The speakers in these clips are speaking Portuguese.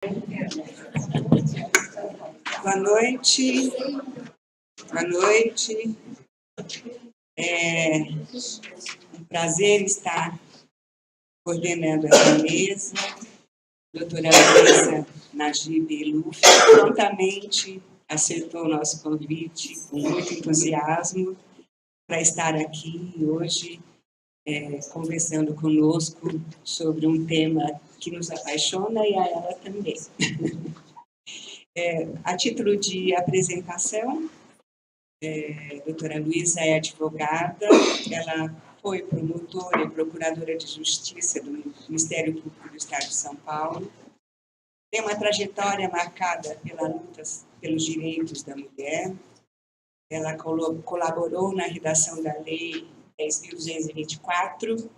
Boa noite. Boa noite. É um prazer estar coordenando essa mesa. Doutora Luísa Najib Luff prontamente aceitou o nosso convite com muito entusiasmo para estar aqui hoje conversando conosco sobre um tema que nos apaixona e a ela também. A título de apresentação, a doutora Luísa é advogada, ela foi promotora e procuradora de justiça do Ministério Público do Estado de São Paulo, tem uma trajetória marcada pela luta pelos direitos da mulher, ela colaborou na redação da Lei 10.224,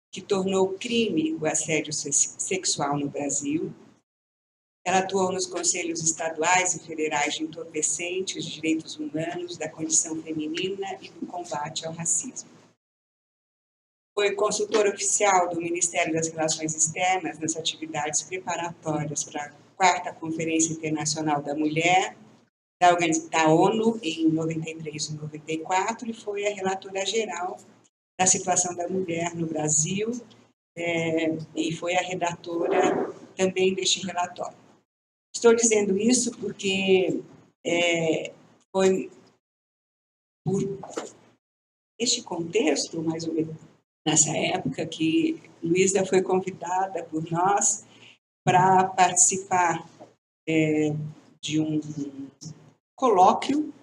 que tornou crime o assédio sexual no Brasil. Ela atuou nos conselhos estaduais e federais de entorpecentes, de direitos humanos, da condição feminina e do combate ao racismo. Foi consultora oficial do Ministério das Relações Externas nas atividades preparatórias para a 4ª Conferência Internacional da Mulher, da ONU, em 93 e 94, e foi a relatora geral da situação da mulher no Brasil, e foi a redatora também deste relatório. Estou dizendo isso porque foi por este contexto, mais ou menos nessa época, que Luísa foi convidada por nós para participar de um colóquio,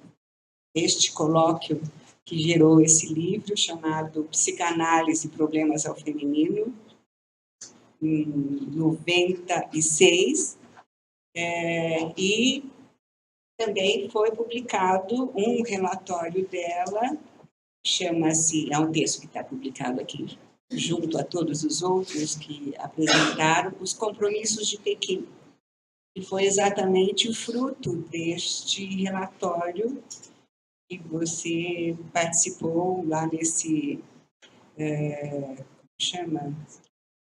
este colóquio que gerou esse livro, chamado Psicanálise e Problemas ao Feminino, em 96, e também foi publicado um relatório dela, chama-se, é um texto que está publicado aqui, junto a todos os outros que apresentaram, Os Compromissos de Pequim, e foi exatamente o fruto deste relatório que você participou lá nesse,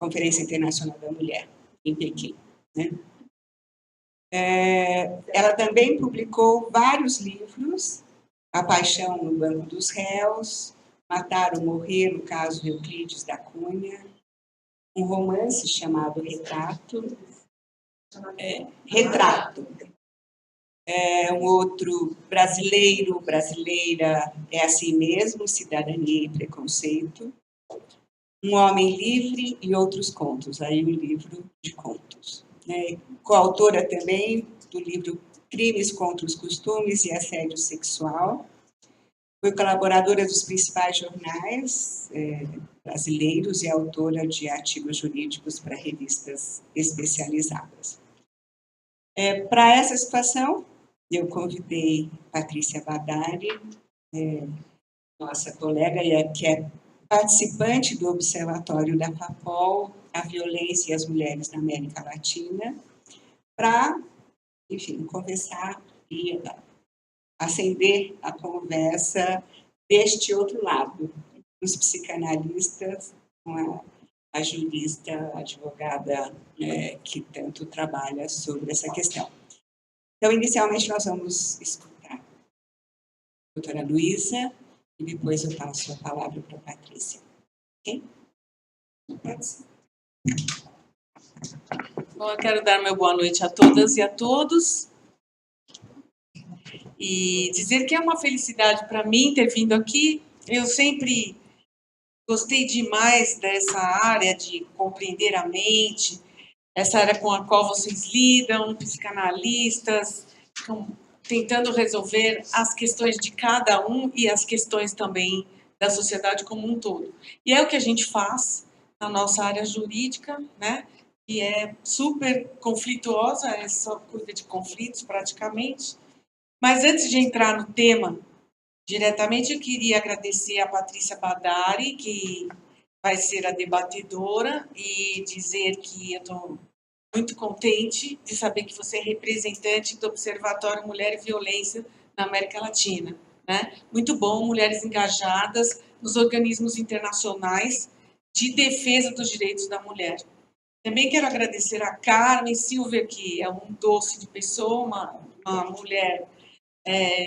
Conferência Internacional da Mulher, em Pequim, né? Ela também publicou vários livros, A Paixão no Banco dos Réus, Matar ou Morrer, no caso de Euclides da Cunha, um romance chamado Retrato, um outro Brasileira é assim mesmo, Cidadania e Preconceito, Um Homem Livre e Outros Contos, aí o livro de contos. Coautora também do livro Crimes contra os Costumes e Assédio Sexual. Foi colaboradora dos principais jornais brasileiros e autora de artigos jurídicos para revistas especializadas. Para essa situação, eu convidei Patrícia Badari, nossa colega, que é participante do Observatório da FAPOL, a Violência e as Mulheres na América Latina, para, enfim, conversar e acender a conversa deste outro lado, dos psicanalistas, com a jurista, a advogada que tanto trabalha sobre essa questão. Então, inicialmente, nós vamos escutar a doutora Luísa e depois eu passo a palavra para a Patrícia. Ok? Pode ser. Bom, eu quero dar meu boa noite a todas e a todos e dizer que é uma felicidade para mim ter vindo aqui. Eu sempre gostei demais dessa área de compreender a mente, essa área com a qual vocês lidam, psicanalistas, tentando resolver as questões de cada um e as questões também da sociedade como um todo. E é o que a gente faz na nossa área jurídica, né? Que é super conflituosa, só cuida de conflitos praticamente. Mas antes de entrar no tema diretamente, eu queria agradecer a Patrícia Badari, que vai ser a debatedora, e dizer que eu estou muito contente de saber que você é representante do Observatório Mulher e Violência na América Latina, né? Muito bom, mulheres engajadas nos organismos internacionais de defesa dos direitos da mulher. Também quero agradecer a Carmen Silver, que é um doce de pessoa, uma mulher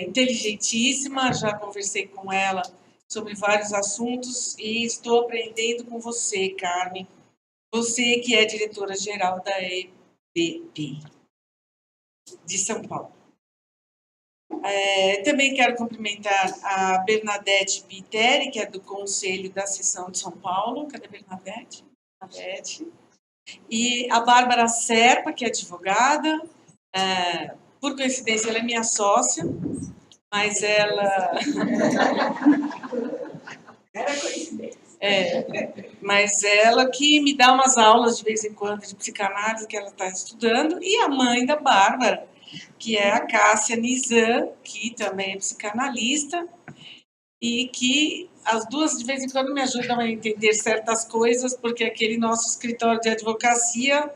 inteligentíssima. Já conversei com ela sobre vários assuntos e estou aprendendo com você, Carmen. Você que é diretora-geral da EBP de São Paulo. Também quero cumprimentar a Bernadette Piteri, que é do Conselho da Seção de São Paulo. Cadê a Bernadette? Bernadette. E a Bárbara Serpa, que é advogada. Por coincidência, ela é minha sócia, mas ela... Era coincidência. Mas ela que me dá umas aulas de vez em quando de psicanálise que ela está estudando. E a mãe da Bárbara, que é a Cássia Nizam, que também é psicanalista, e que as duas de vez em quando me ajudam a entender certas coisas, porque aquele nosso escritório de advocacia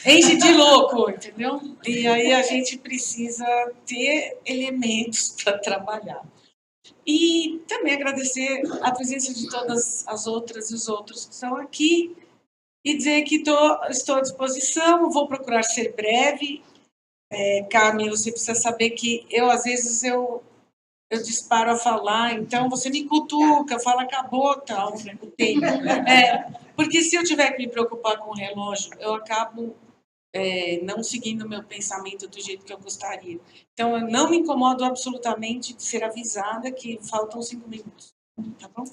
enche de louco, entendeu? E aí a gente precisa ter elementos para trabalhar. E também agradecer a presença de todas as outras e os outros que estão aqui e dizer que estou à disposição, vou procurar ser breve. Carmen, você precisa saber que às vezes, eu disparo a falar, então você me cutuca, fala, acabou, tal, o tempo. Porque se eu tiver que me preocupar com o relógio, eu acabo não seguindo o meu pensamento do jeito que eu gostaria. Então, eu não me incomodo absolutamente de ser avisada que faltam 5 minutos, tá bom?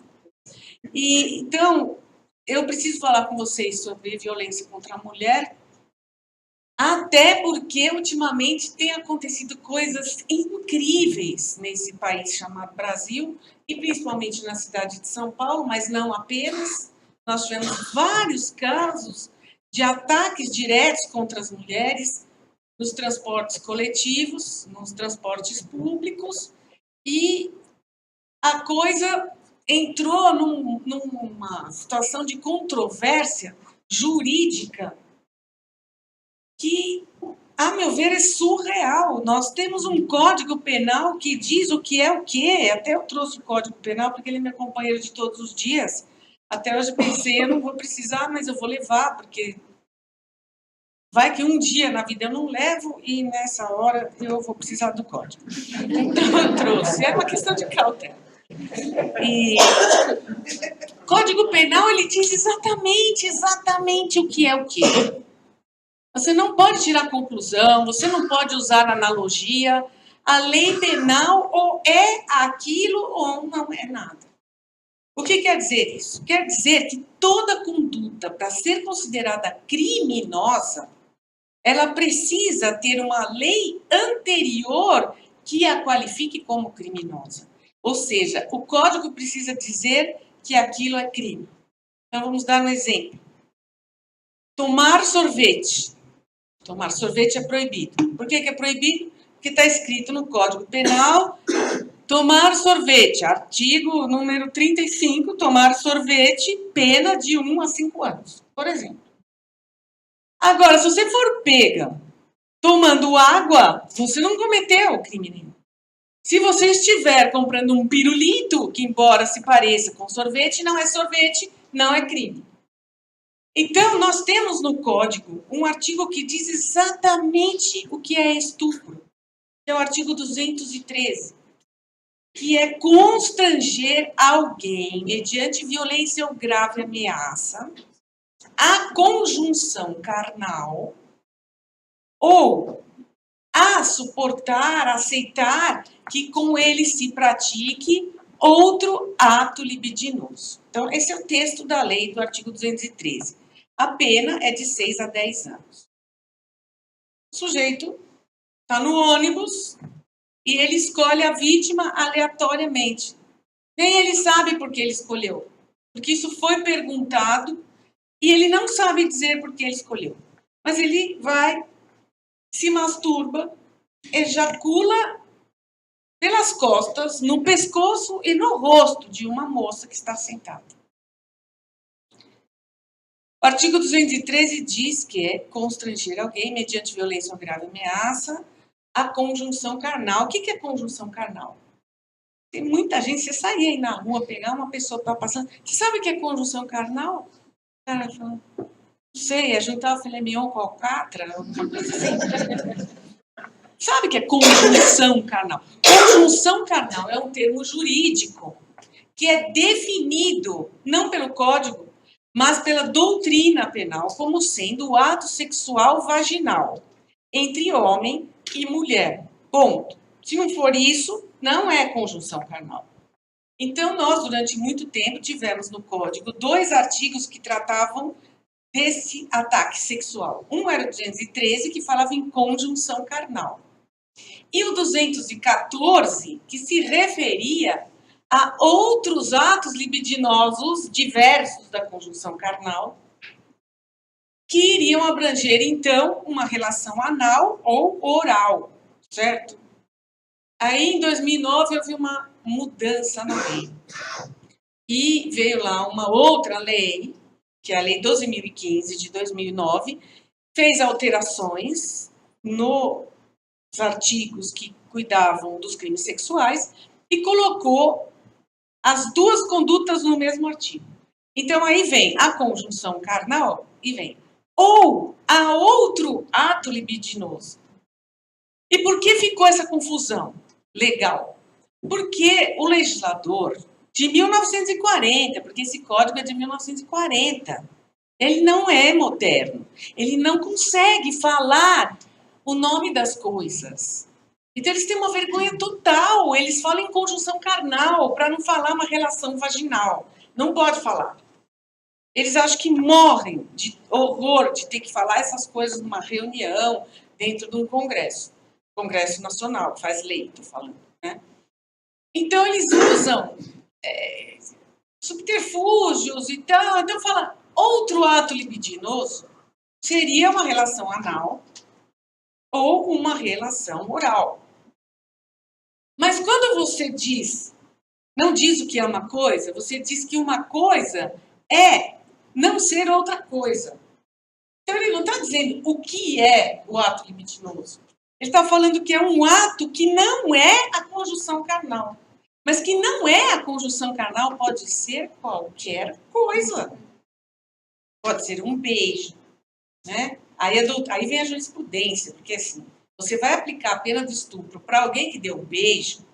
E, então, eu preciso falar com vocês sobre violência contra a mulher, até porque, ultimamente, tem acontecido coisas incríveis nesse país chamado Brasil, e principalmente na cidade de São Paulo, mas não apenas. Nós tivemos vários casos de ataques diretos contra as mulheres nos transportes coletivos, nos transportes públicos, e a coisa entrou numa situação de controvérsia jurídica que, a meu ver, é surreal. Nós temos um Código Penal que diz o que é o quê. Até eu trouxe o Código Penal porque ele é meu companheiro de todos os dias. Até hoje pensei, eu não vou precisar, mas eu vou levar, porque vai que um dia na vida eu não levo e nessa hora eu vou precisar do código. Então eu trouxe. É uma questão de cautela. E Código Penal, ele diz exatamente o que é o quê. Você não pode tirar conclusão, você não pode usar analogia. A lei penal ou é aquilo ou não é nada. O que quer dizer isso? Quer dizer que toda conduta, para ser considerada criminosa, ela precisa ter uma lei anterior que a qualifique como criminosa. Ou seja, o código precisa dizer que aquilo é crime. Então, vamos dar um exemplo. Tomar sorvete. Tomar sorvete é proibido. Por que é proibido? Porque está escrito no Código Penal, tomar sorvete, artigo número 35, tomar sorvete, pena de 1 a 5 anos, por exemplo. Agora, se você for pega tomando água, você não cometeu crime nenhum. Se você estiver comprando um pirulito, que embora se pareça com sorvete, não é crime. Então, nós temos no Código um artigo que diz exatamente o que é estupro. É o artigo 213, que é constranger alguém, mediante violência ou grave ameaça, a conjunção carnal, ou a suportar, aceitar que com ele se pratique outro ato libidinoso. Então, esse é o texto da lei do artigo 213. A pena é de 6 a 10 anos. O sujeito está no ônibus e ele escolhe a vítima aleatoriamente. Nem ele sabe por que ele escolheu. Porque isso foi perguntado e ele não sabe dizer por que ele escolheu. Mas ele vai, se masturba, ejacula pelas costas, no pescoço e no rosto de uma moça que está sentada. O artigo 213 diz que é constranger alguém mediante violência ou grave ameaça a conjunção carnal. O que é conjunção carnal? Tem muita gente, você sair aí na rua, pegar uma pessoa que está passando, você sabe o que é conjunção carnal? O cara fala, Não sei, é juntar o filé mignon com a alcatra, alguma coisa assim. Sabe o que é conjunção carnal? Conjunção carnal é um termo jurídico que é definido não pelo Código, mas pela doutrina penal como sendo o ato sexual vaginal entre homem e mulher. Ponto. Se não for isso, não é conjunção carnal. Então, nós, durante muito tempo, tivemos no Código 2 artigos que tratavam desse ataque sexual. Um era o 213, que falava em conjunção carnal. E o 214, que se referia a outros atos libidinosos diversos da conjunção carnal, que iriam abranger, então, uma relação anal ou oral, certo? Aí, em 2009, houve uma mudança na lei. E veio lá uma outra lei, que é a Lei 12.015, de 2009, fez alterações nos artigos que cuidavam dos crimes sexuais e colocou as duas condutas no mesmo artigo. Então, aí vem a conjunção carnal e vem ou há outro ato libidinoso. E por que ficou essa confusão legal? Porque o legislador de 1940, porque esse código é de 1940, ele não é moderno, ele não consegue falar o nome das coisas. Então, eles têm uma vergonha total. Eles falam em conjunção carnal para não falar uma relação vaginal. Não pode falar. Eles acham que morrem de horror de ter que falar essas coisas numa reunião dentro de um congresso. Congresso Nacional, que faz lei, estou falando. Né? Então, eles usam subterfúgios e tal. Então, fala, outro ato libidinoso seria uma relação anal ou uma relação oral. Mas quando você não diz o que é uma coisa, você diz que uma coisa é não ser outra coisa. Então, ele não está dizendo o que é o ato libidinoso. Ele está falando que é um ato que não é a conjunção carnal. Mas que não é a conjunção carnal pode ser qualquer coisa. Pode ser um beijo, né? Aí vem a jurisprudência, porque assim, você vai aplicar a pena de estupro para alguém que deu um beijo,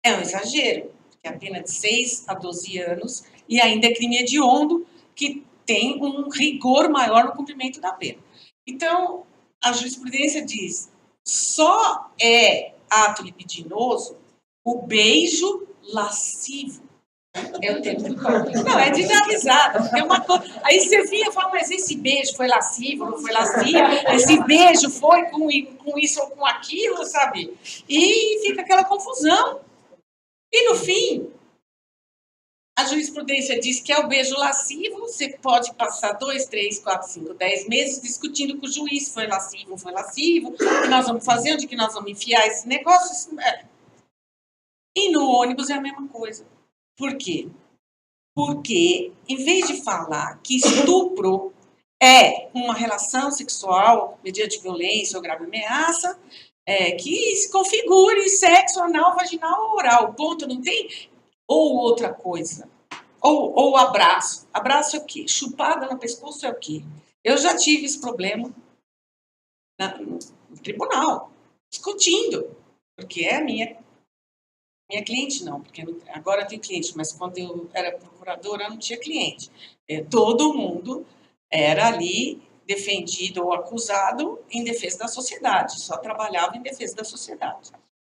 é um exagero, porque a pena de 6 a 12 anos e ainda é crime hediondo, que tem um rigor maior no cumprimento da pena. Então, a jurisprudência diz, só é ato libidinoso o beijo lascivo. É o tempo do código. Não, é de dar risada. É uma coisa. Aí você vinha e fala, mas esse beijo foi lascivo, não foi lascivo? Esse beijo foi com isso ou com aquilo, sabe? E fica aquela confusão. E no fim, a jurisprudência diz que é o beijo lascivo, você pode passar 2, 3, 4, 5, 10 meses discutindo com o juiz se foi lascivo, o que nós vamos fazer, onde que nós vamos enfiar esse negócio. E no ônibus é a mesma coisa. Por quê? Porque, em vez de falar que estupro é uma relação sexual mediante violência ou grave ameaça, que se configure sexo anal, vaginal ou oral. Ponto, não tem ou outra coisa. Ou abraço. Abraço é o quê? Chupada no pescoço é o quê? Eu já tive esse problema no tribunal, discutindo, porque é a minha cliente não, porque agora eu tenho cliente, mas quando eu era procuradora eu não tinha cliente. Todo mundo era ali defendido ou acusado em defesa da sociedade, só trabalhava em defesa da sociedade.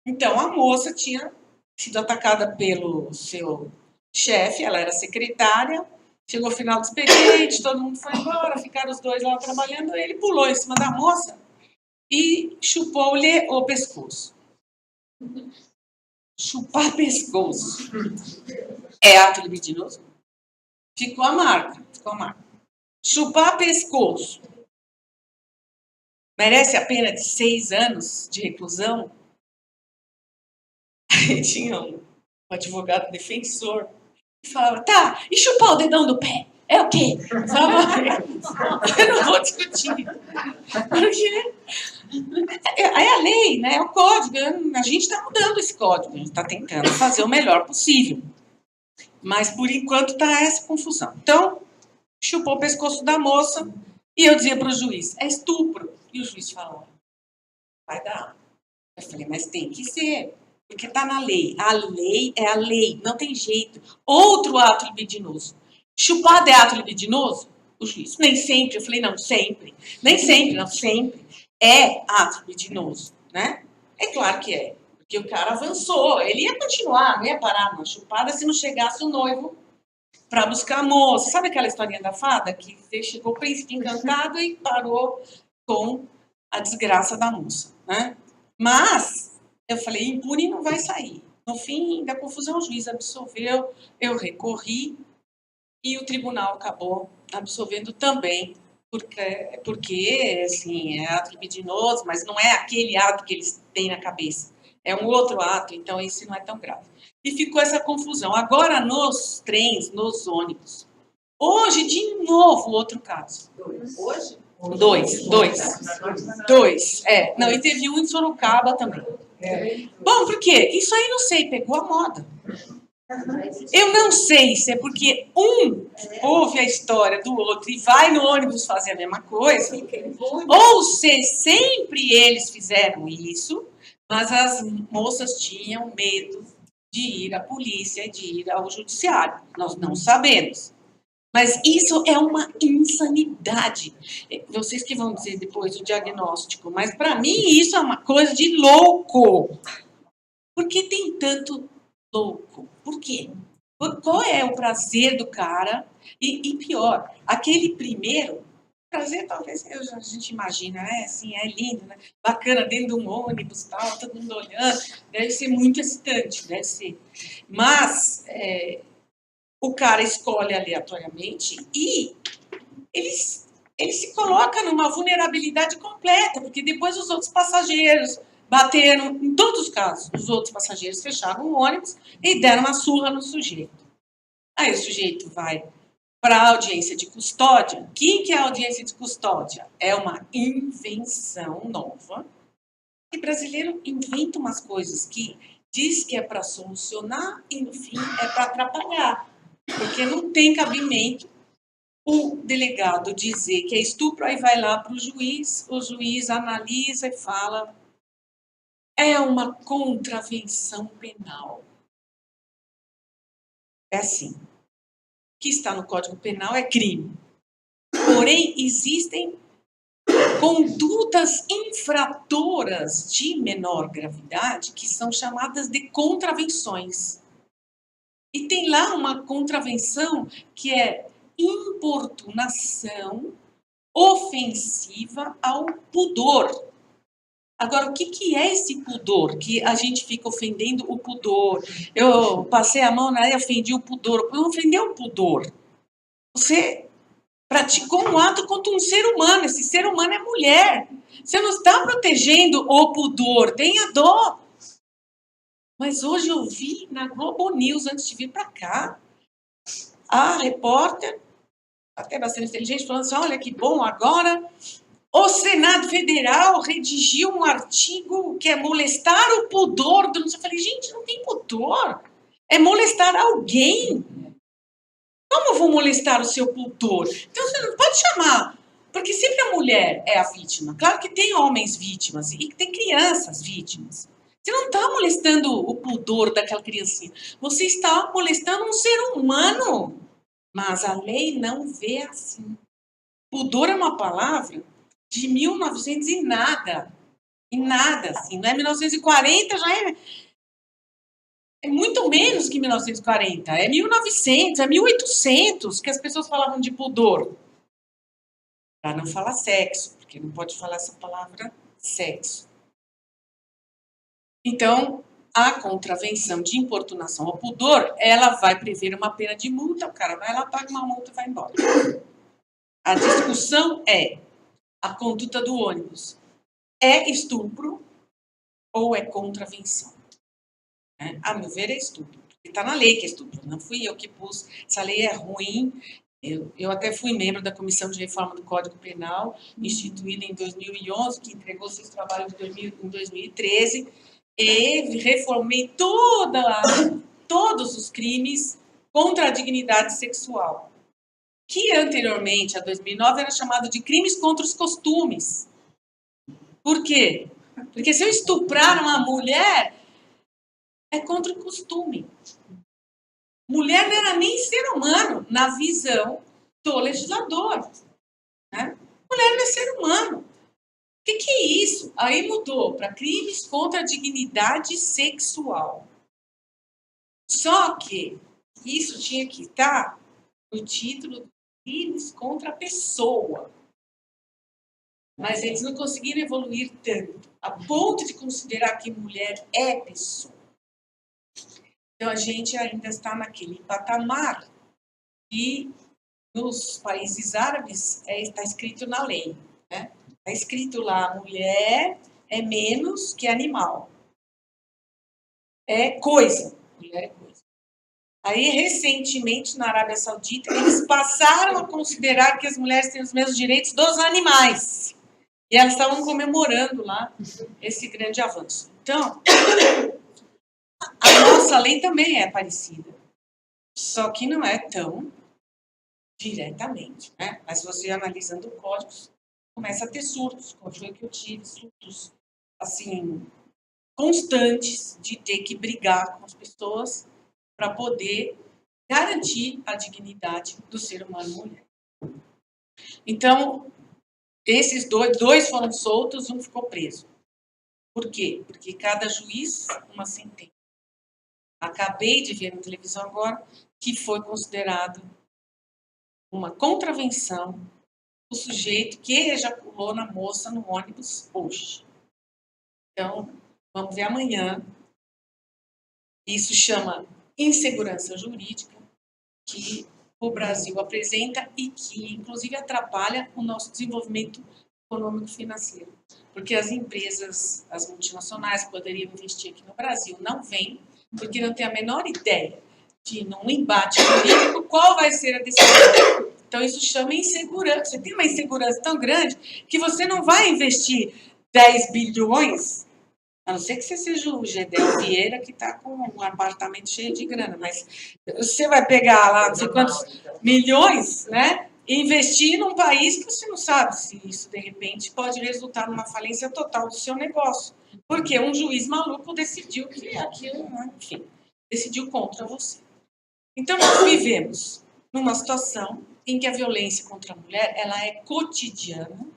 Então, a moça tinha sido atacada pelo seu chefe, ela era secretária, chegou ao final do expediente, todo mundo foi embora, ficaram os dois lá trabalhando, ele pulou em cima da moça e chupou-lhe o pescoço. Chupar pescoço é ato libidinoso? Ficou a marca. Chupar pescoço merece a pena de 6 anos de reclusão? Aí tinha um advogado defensor que falava, tá, e chupar o dedão do pé? É o quê? Eu falava, eu não vou discutir. Porque é a lei, né? É o código. A gente está mudando esse código, a gente está tentando fazer o melhor possível. Mas, por enquanto, está essa confusão. Então, chupou o pescoço da moça, e eu dizia para o juiz, é estupro. E o juiz falava, vai dar. Eu falei, mas tem que ser, porque está na lei. A lei é a lei, não tem jeito. Outro ato libidinoso. Chupado é ato libidinoso? O juiz, nem sempre. Eu falei, não, sempre. Nem sempre, não, sempre. É ato libidinoso, né? É claro que é. Porque o cara avançou. Ele ia continuar, não ia parar numa chupada se não chegasse o noivo para buscar a moça. Sabe aquela historinha da fada? Que chegou o príncipe encantado e parou com a desgraça da moça, né? Mas eu falei, impune não vai sair. No fim da confusão, o juiz absolveu, eu recorri e o tribunal acabou absolvendo também, porque assim, é ato libidinoso, mas não é aquele ato que eles têm na cabeça. É um outro ato, então esse não é tão grave. E ficou essa confusão. Agora nos trens, nos ônibus. Hoje, de novo, outro caso. Hoje? Dois. É. Não, e teve um em Sorocaba também. Bom, por quê? Isso aí não sei, pegou a moda. Eu não sei se é porque um ouve a história do outro e vai no ônibus fazer a mesma coisa, ou se sempre eles fizeram isso, mas as moças tinham medo de ir à polícia, de ir ao judiciário. Nós não sabemos. Mas isso é uma insanidade. Vocês que vão dizer depois o diagnóstico, mas para mim isso é uma coisa de louco. Por que tem tanto louco? Por quê? Qual é o prazer do cara? E pior, aquele primeiro, prazer talvez a gente imagina, né? Assim, é lindo, né? Bacana, dentro de um ônibus, tal, todo mundo olhando, deve ser muito excitante, deve ser. Mas o cara escolhe aleatoriamente e ele se coloca numa vulnerabilidade completa, porque depois os outros passageiros bateram, em todos os casos, os outros passageiros fecharam o ônibus e deram uma surra no sujeito. Aí o sujeito vai para a audiência de custódia. O que é a audiência de custódia? É uma invenção nova. E brasileiro inventa umas coisas que diz que é para solucionar e, no fim, é para atrapalhar. Porque não tem cabimento o delegado dizer que é estupro, aí vai lá para o juiz analisa e fala é uma contravenção penal. É assim. O que está no Código Penal é crime. Porém, existem condutas infratoras de menor gravidade que são chamadas de contravenções. E tem lá uma contravenção que é importunação ofensiva ao pudor. Agora, o que é esse pudor? Que a gente fica ofendendo o pudor. Eu passei a mão na área e ofendi o pudor. Não ofendeu o pudor. Você praticou um ato contra um ser humano. Esse ser humano é mulher. Você não está protegendo o pudor. Tenha dó. Mas hoje eu vi na Globo News, antes de vir para cá, a repórter, até bastante inteligente, falando assim, olha que bom, agora o Senado Federal redigiu um artigo que é molestar o pudor do... Eu falei, gente, não tem pudor. É molestar alguém. Como eu vou molestar o seu pudor? Então você não pode chamar, porque sempre a mulher é a vítima. Claro que tem homens vítimas e tem crianças vítimas. Você não está molestando o pudor daquela criancinha. Você está molestando um ser humano. Mas a lei não vê assim. Pudor é uma palavra de 1900 e nada. E nada, assim. Não é 1940, já é muito menos que 1940. É 1900, é 1800 que as pessoas falavam de pudor. Para não falar sexo, porque não pode falar essa palavra sexo. Então, a contravenção de importunação ao pudor, ela vai prever uma pena de multa, o cara vai lá, paga uma multa e vai embora. A discussão é a conduta do ônibus. É estupro ou é contravenção? A meu ver, é estupro. Está na lei que é estupro. Não fui eu que pus. Essa lei é ruim. Eu até fui membro da Comissão de Reforma do Código Penal, instituída em 2011, que entregou seus trabalhos em 2013, e reformei todos os crimes contra a dignidade sexual, que anteriormente, a 2009, era chamado de crimes contra os costumes. Por quê? Porque se eu estuprar uma mulher, é contra o costume. Mulher não era nem ser humano na visão do legislador. Né? Mulher não é ser humano. O que é isso? Aí mudou para crimes contra a dignidade sexual. Só que isso tinha que estar no título de crimes contra a pessoa. Mas eles não conseguiram evoluir tanto, a ponto de considerar que mulher é pessoa. Então, a gente ainda está naquele patamar que, nos países árabes, está escrito na lei. Né? Está escrito lá, mulher é menos que animal. É coisa. Mulher é coisa. Aí, recentemente, na Arábia Saudita, eles passaram a considerar que as mulheres têm os mesmos direitos dos animais. E elas estavam comemorando lá esse grande avanço. Então, a nossa lei também é parecida. Só que não é tão diretamente, né? Mas você analisando códigos, começa a ter surtos, como foi que eu tive, surtos, assim, constantes de ter que brigar com as pessoas para poder garantir a dignidade do ser humano mulher. Então, esses dois foram soltos, um ficou preso. Por quê? Porque cada juiz, uma sentença. Acabei de ver na televisão agora que foi considerado uma contravenção o sujeito que ejaculou na moça no ônibus hoje. Então, vamos ver amanhã. Isso chama insegurança jurídica, que o Brasil apresenta e que, inclusive, atrapalha o nosso desenvolvimento econômico-financeiro. Porque as empresas, as multinacionais poderiam investir aqui no Brasil, não vêm, porque não tem a menor ideia de, num embate jurídico, qual vai ser a decisão. Então, isso chama insegurança. Você tem uma insegurança tão grande que você não vai investir 10 bilhões, a não ser que você seja o Gedel Vieira, que está com um apartamento cheio de grana, mas você vai pegar lá não sei quantos milhões, né? E investir num país que você não sabe se isso, de repente, pode resultar numa falência total do seu negócio. Porque um juiz maluco decidiu que aquilo, enfim, decidiu contra você. Então, nós vivemos numa situação em que a violência contra a mulher ela é cotidiana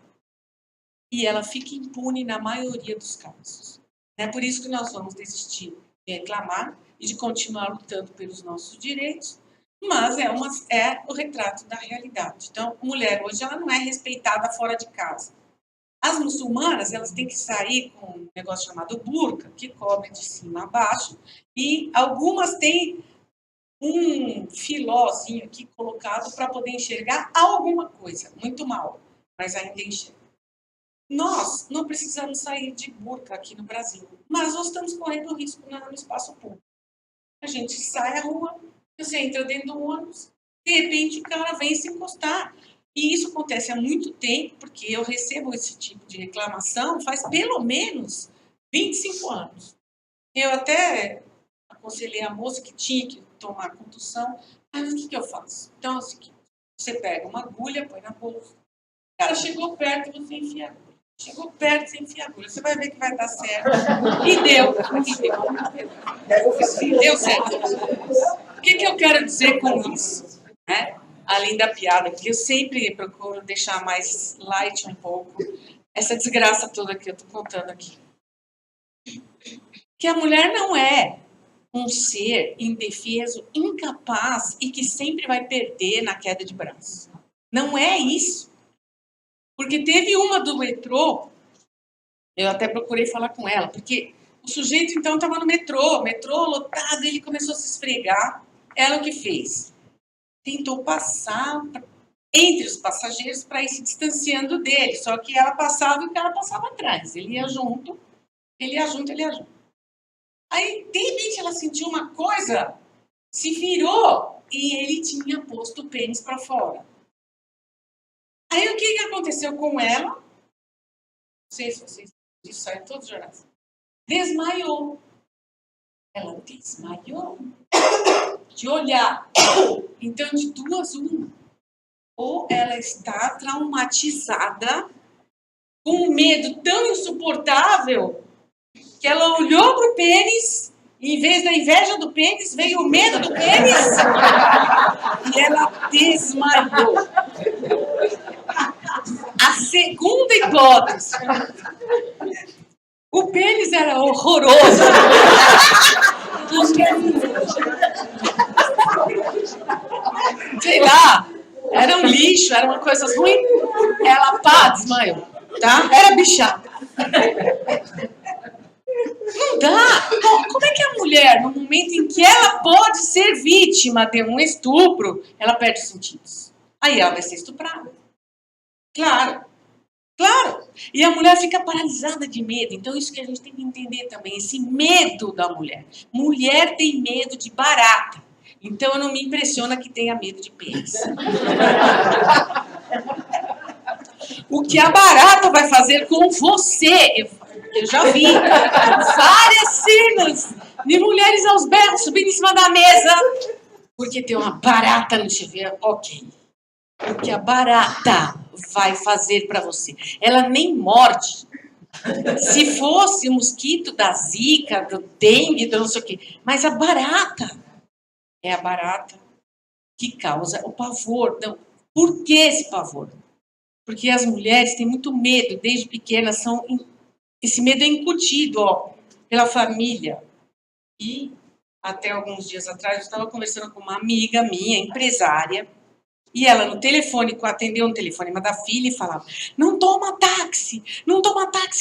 e ela fica impune na maioria dos casos. É por isso que nós vamos desistir de reclamar e de continuar lutando pelos nossos direitos, mas é o retrato da realidade. Então, mulher hoje ela não é respeitada fora de casa. As muçulmanas, elas têm que sair com um negócio chamado burca, que cobre de cima a baixo, e algumas têm um filózinho aqui colocado para poder enxergar alguma coisa, muito mal, mas ainda enxerga. Nós não precisamos sair de burca aqui no Brasil, mas nós estamos correndo risco no espaço público. A gente sai à rua, você entra dentro do ônibus, de repente o cara vem se encostar. E isso acontece há muito tempo, porque eu recebo esse tipo de reclamação faz pelo menos 25 anos. Eu até aconselhei a moça que tinha que tomar condução, mas o que eu faço? Então é o seguinte, você pega uma agulha, põe na bolsa, o cara chegou perto, você enfia a agulha. Chegou perto, você enfia a agulha. Você vai ver que vai dar certo. E deu. Deu certo. O que eu quero dizer com isso? Né? Além da piada, porque eu sempre procuro deixar mais light um pouco essa desgraça toda que eu estou contando aqui. Que a mulher não é um ser indefeso, incapaz e que sempre vai perder na queda de braço. Não é isso. Porque teve uma do metrô, eu até procurei falar com ela, porque o sujeito, então, estava no metrô lotado, ele começou a se esfregar. Ela o que fez? Tentou passar entre os passageiros para ir se distanciando dele, só que ela passava e o cara passava atrás. Ele ia junto, ele ia junto, ele ia junto. Aí, de repente, ela sentiu uma coisa, se virou e ele tinha posto o pênis para fora. Aí, o que aconteceu com ela? Não sei se vocês isso saiu em todos os jornais. Desmaiou. Ela desmaiou. De olhar. Então, de duas, uma. ou ela está traumatizada, com um medo tão insuportável, que ela olhou para o pênis, e em vez da inveja do pênis, veio o medo do pênis, e ela desmaiou. A segunda hipótese. O pênis era horroroso. Sei lá, era um lixo, era uma coisa ruim. Ela, pá, desmaiou, tá? Era bichada. Não dá. Como é que a mulher, no momento em que ela pode ser vítima de um estupro, ela perde os sentidos? Aí ela vai ser estuprada. Claro. Claro. E a mulher fica paralisada de medo. Então, isso que a gente tem que entender também, esse medo da mulher. Mulher tem medo de barata. Então, não me impressiona que tenha medo de pênis. O que a barata vai fazer com você? Eu já vi várias cenas de mulheres aos berros subindo em cima da mesa porque tem uma barata no chuveiro. Ok. O que a barata vai fazer para você? Ela nem morde. Se fosse o mosquito da zika, do dengue, do não sei o quê. Mas a barata é a barata que causa o pavor. Não. Por que esse pavor? Porque as mulheres têm muito medo, desde pequenas, esse medo é incutido, pela família. E até alguns dias atrás eu estava conversando com uma amiga minha, empresária, e ela no telefone, atendeu um telefonema da filha e falava: não toma táxi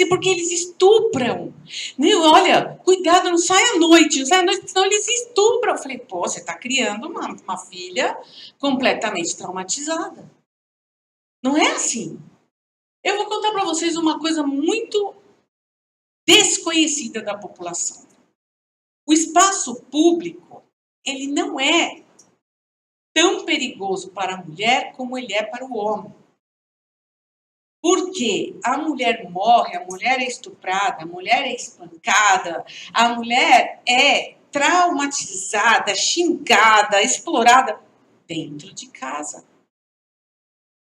porque eles estupram. Olha, cuidado, não sai à noite, senão eles estupram. Eu falei: pô, você está criando uma filha completamente traumatizada. Não é assim. Eu vou contar para vocês uma coisa muito desconhecida da população. O espaço público, ele não é tão perigoso para a mulher como ele é para o homem. Porque a mulher morre, a mulher é estuprada, a mulher é espancada, a mulher é traumatizada, xingada, explorada dentro de casa.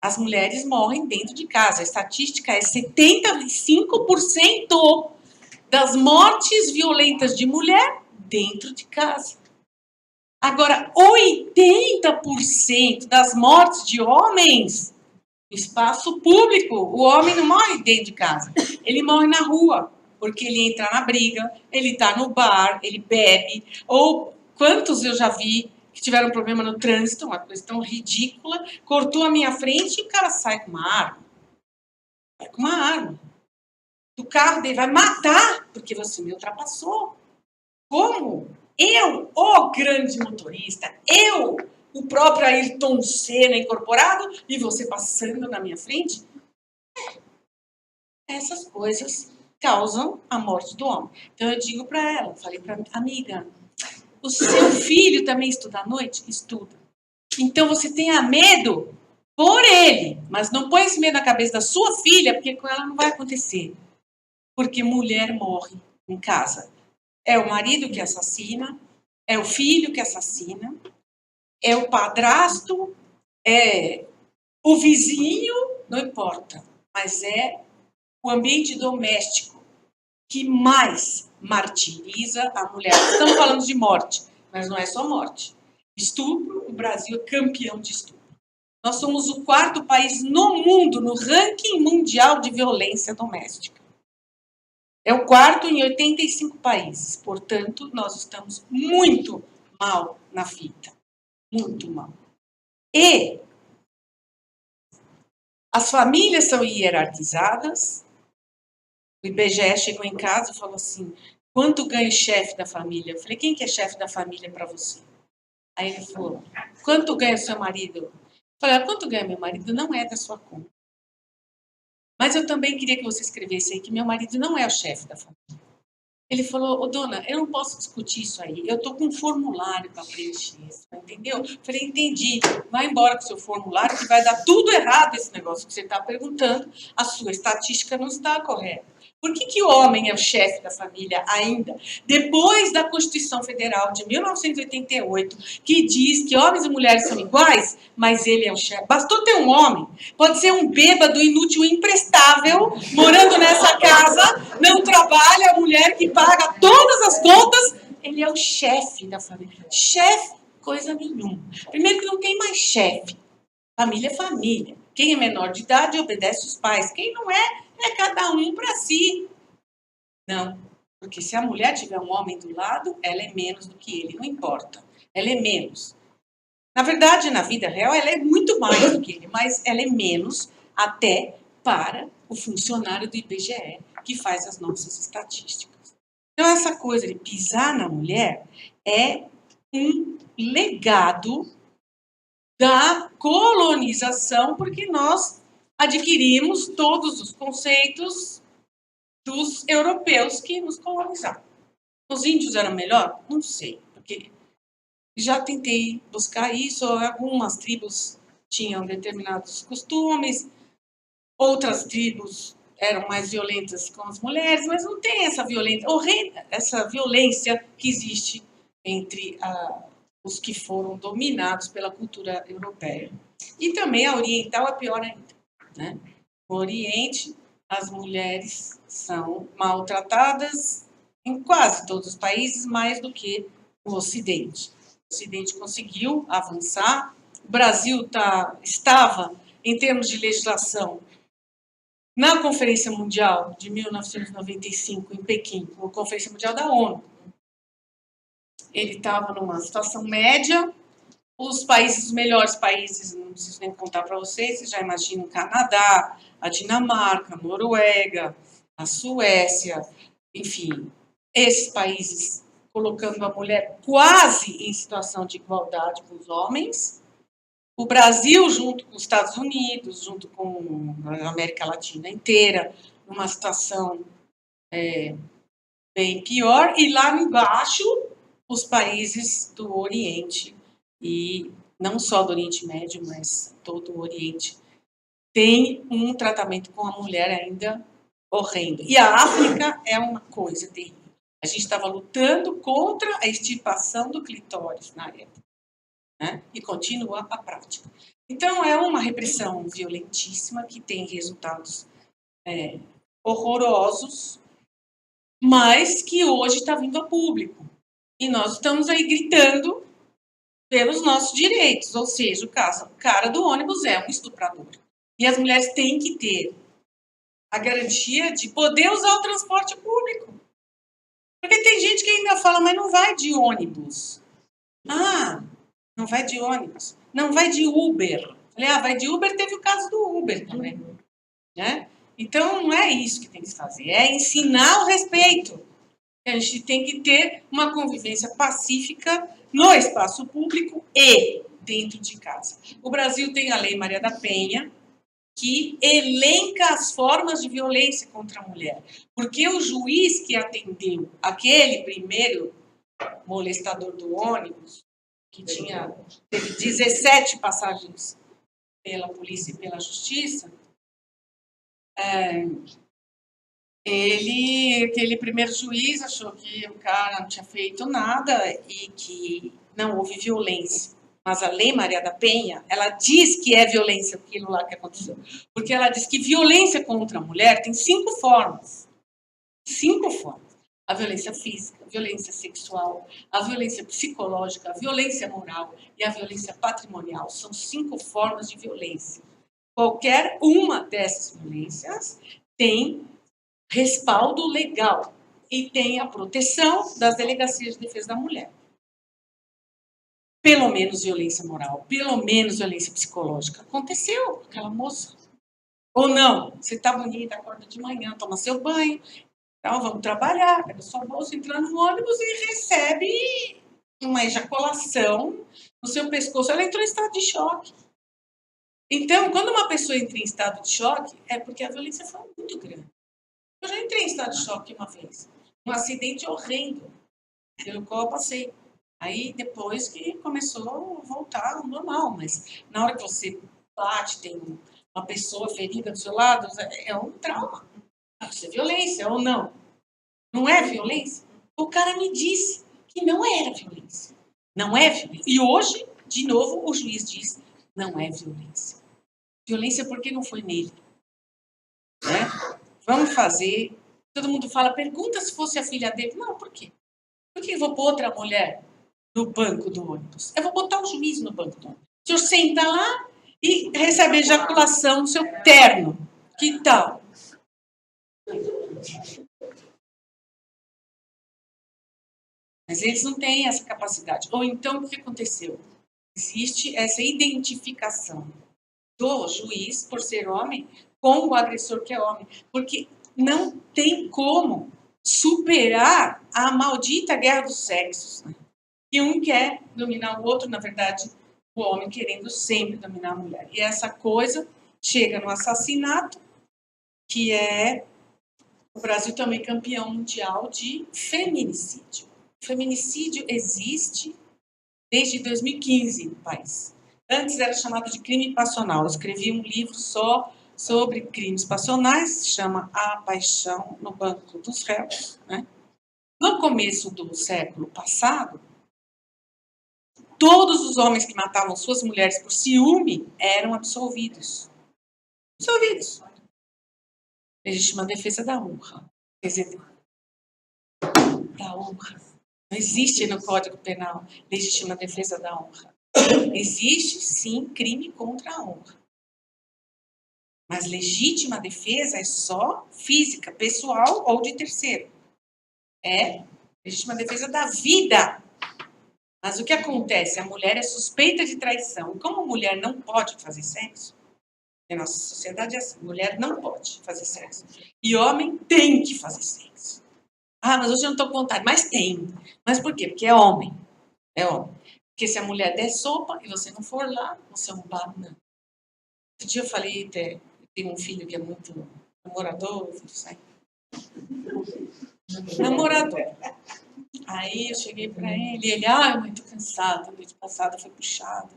As mulheres morrem dentro de casa. A estatística é 75% das mortes violentas de mulher dentro de casa. Agora, 80% das mortes de homens no espaço público. O homem não morre dentro de casa. Ele morre na rua, porque ele entra na briga, ele está no bar, ele bebe. Ou quantos eu já vi que tiveram problema no trânsito, uma coisa tão ridícula, cortou a minha frente e o cara sai com uma arma. Vai com uma arma. Do carro dele vai matar, porque você me ultrapassou. Como? Eu, o grande motorista, eu, o próprio Ayrton Senna incorporado, e você passando na minha frente? Essas coisas causam a morte do homem. Então eu digo para ela, falei para amiga, o seu filho também estuda à noite? Estuda. Então você tenha medo por ele, mas não põe esse medo na cabeça da sua filha, porque com ela não vai acontecer. Porque mulher morre em casa. É o marido que assassina, é o filho que assassina, é o padrasto, é o vizinho, não importa, mas é o ambiente doméstico que mais martiriza a mulher. Estamos falando de morte, mas não é só morte. Estupro, o Brasil é campeão de estupro. Nós somos o 4º país no mundo, no ranking mundial de violência doméstica. É o 4º em 85 países. Portanto, nós estamos muito mal na fita. Muito mal. E as famílias são hierarquizadas. O IBGE chegou em casa e falou assim: quanto ganha o chefe da família? Eu falei: quem que é chefe da família para você? Aí ele falou: quanto ganha o seu marido? Eu falei: quanto ganha meu marido? Não é da sua conta. Mas eu também queria que você escrevesse aí que meu marido não é o chefe da família. Ele falou: dona, eu não posso discutir isso aí. Eu estou com um formulário para preencher isso, entendeu? Eu falei: entendi. Vai embora com o seu formulário que vai dar tudo errado esse negócio que você está perguntando. A sua estatística não está correta. Por que o homem é o chefe da família ainda? Depois da Constituição Federal de 1988, que diz que homens e mulheres são iguais, mas ele é o chefe. Bastou ter um homem, pode ser um bêbado, inútil, imprestável, morando nessa casa, não trabalha, a mulher que paga todas as contas, ele é o chefe da família. Chefe, coisa nenhuma. Primeiro que não tem mais chefe. Família é família. Quem é menor de idade obedece os pais. Quem não é cada um para si. Não, porque se a mulher tiver um homem do lado, ela é menos do que ele, não importa. Ela é menos. Na verdade, na vida real, ela é muito mais do que ele, mas ela é menos até para o funcionário do IBGE, que faz as nossas estatísticas. Então, essa coisa de pisar na mulher é um legado da colonização, porque nós adquirimos todos os conceitos dos europeus que nos colonizaram. Os índios eram melhor? Não sei, porque já tentei buscar isso. Algumas tribos tinham determinados costumes, outras tribos eram mais violentas com as mulheres, mas não tem essa violência que existe entre os que foram dominados pela cultura europeia. E também a oriental é pior ainda, né? No Oriente, as mulheres são maltratadas em quase todos os países, mais do que o Ocidente. O Ocidente conseguiu avançar. O Brasil estava, em termos de legislação, na Conferência Mundial de 1995, em Pequim, a Conferência Mundial da ONU. Ele estava numa situação média. Os melhores países, não preciso nem contar para vocês já imaginam o Canadá, a Dinamarca, a Noruega, a Suécia, enfim, esses países colocando a mulher quase em situação de igualdade com os homens. O Brasil, junto com os Estados Unidos, junto com a América Latina inteira, numa situação bem pior. E lá embaixo, os países do Oriente, e não só do Oriente Médio, mas todo o Oriente, tem um tratamento com a mulher ainda horrendo. E a África é uma coisa terrível. A gente estava lutando contra a extirpação do clitóris na época, né? E continua a prática. Então, é uma repressão violentíssima que tem resultados horrorosos, mas que hoje está vindo a público. E nós estamos aí gritando pelos nossos direitos, ou seja, o cara do ônibus é um estuprador. E as mulheres têm que ter a garantia de poder usar o transporte público. Porque tem gente que ainda fala, mas não vai de ônibus. Ah, não vai de ônibus. Não vai de Uber. Falei, vai de Uber, teve o caso do Uber também. Né? Então, não é isso que tem que se fazer, é ensinar o respeito. A gente tem que ter uma convivência pacífica no espaço público e dentro de casa. O Brasil tem a Lei Maria da Penha, que elenca as formas de violência contra a mulher. Porque o juiz que atendeu aquele primeiro molestador do ônibus, que teve 17 passagens pela polícia e pela justiça, aquele primeiro juiz achou que o cara não tinha feito nada e que não houve violência. Mas a Lei Maria da Penha, ela diz que é violência aquilo lá que aconteceu. Porque ela diz que violência contra a mulher tem 5 formas. 5 formas. A violência física, a violência sexual, a violência psicológica, a violência moral e a violência patrimonial. São 5 formas de violência. Qualquer uma dessas violências tem respaldo legal e tem a proteção das delegacias de defesa da mulher. Pelo menos violência moral, pelo menos violência psicológica. Aconteceu com aquela moça. Ou não, você está bonita, acorda de manhã, toma seu banho, então vamos trabalhar, pega sua bolsa, entra no ônibus e recebe uma ejaculação no seu pescoço. Ela entrou em estado de choque. Então, quando uma pessoa entra em estado de choque, é porque a violência foi muito grande. Eu já entrei em estado de choque uma vez. Um acidente horrendo, pelo qual eu passei. Aí, depois que começou a voltar ao normal. Mas na hora que você bate, tem uma pessoa ferida do seu lado, é um trauma. Isso é violência ou não? Não é violência? O cara me disse que não era violência. Não é violência. E hoje, de novo, o juiz diz, não é violência. Violência porque não foi nele. Né? Vamos fazer... Todo mundo fala, pergunta se fosse a filha dele. Não, por quê? Por que eu vou pôr outra mulher no banco do ônibus? Eu vou botar o juiz no banco do ônibus. O senhor senta lá e recebe a ejaculação no seu terno. Que tal? Mas eles não têm essa capacidade. Ou então, o que aconteceu? Existe essa identificação do juiz, por ser homem, com o agressor que é homem. Porque não tem como superar a maldita guerra dos sexos. Né? E um quer dominar o outro, na verdade, o homem querendo sempre dominar a mulher. E essa coisa chega no assassinato, que é... O Brasil também campeão mundial de feminicídio. O feminicídio existe desde 2015 no país. Antes era chamado de crime passional. Eu escrevi um livro só sobre crimes passionais, se chama A Paixão no Banco dos Réus. Né? No começo do século passado, todos os homens que matavam suas mulheres por ciúme eram absolvidos. Absolvidos. Legítima defesa da honra. Quer dizer, da honra. Não existe no Código Penal legítima defesa da honra. Existe, sim, crime contra a honra. Mas legítima defesa é só física, pessoal ou de terceiro. É legítima defesa da vida. Mas o que acontece? A mulher é suspeita de traição. Como a mulher não pode fazer sexo, a nossa sociedade é assim, mulher não pode fazer sexo. E homem tem que fazer sexo. Ah, mas hoje eu não estou com vontade. Mas tem. Mas por quê? Porque é homem. É homem. Porque se a mulher der sopa e você não for lá, você é um banana. Outro dia eu falei, tenho um filho que é muito namorador, sabe? Namorador. Aí eu cheguei para ele e ele, mãe, tô cansada, a noite passada foi puxada.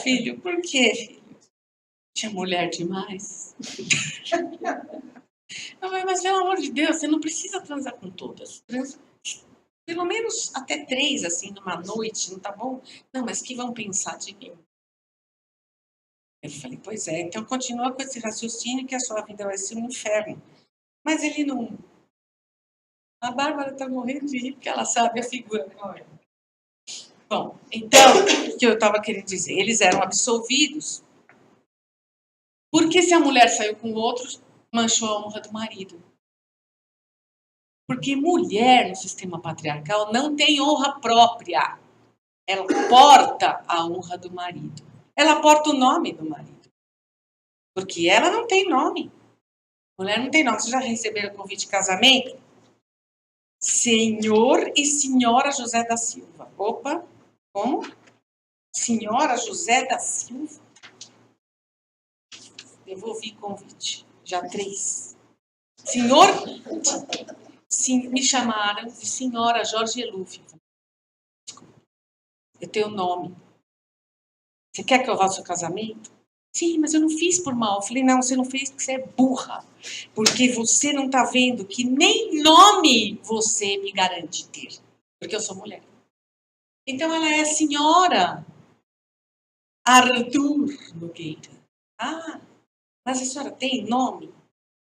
Filho, por quê, filho? Tinha mulher demais. Mas pelo amor de Deus, você não precisa transar com todas. Transa pelo menos até 3, assim, numa noite, não tá bom? Não, mas que vão pensar de mim? Eu falei, pois é, então continua com esse raciocínio que a sua vida vai ser um inferno. Mas ele não... A Bárbara tá morrendo de rir porque ela sabe a figura. Bom, então, o que eu estava querendo dizer? Eles eram absolvidos porque se a mulher saiu com o outro, manchou a honra do marido. Porque mulher no sistema patriarcal não tem honra própria. Ela porta a honra do marido. Ela porta o nome do marido. Porque ela não tem nome. Mulher não tem nome. Vocês já receberam convite de casamento? Senhor e Senhora José da Silva. Opa, como? Senhora José da Silva? Devolvi convite. Já 3. Senhor... Sim, me chamaram de Senhora Jorge Eluf. Eu tenho nome. Você quer que eu vá ao seu casamento? Sim, mas eu não fiz por mal. Eu falei, não, você não fez porque você é burra. Porque você não está vendo que nem nome você me garante ter. Porque eu sou mulher. Então ela é a senhora Arthur Nogueira. Ah, mas a senhora tem nome?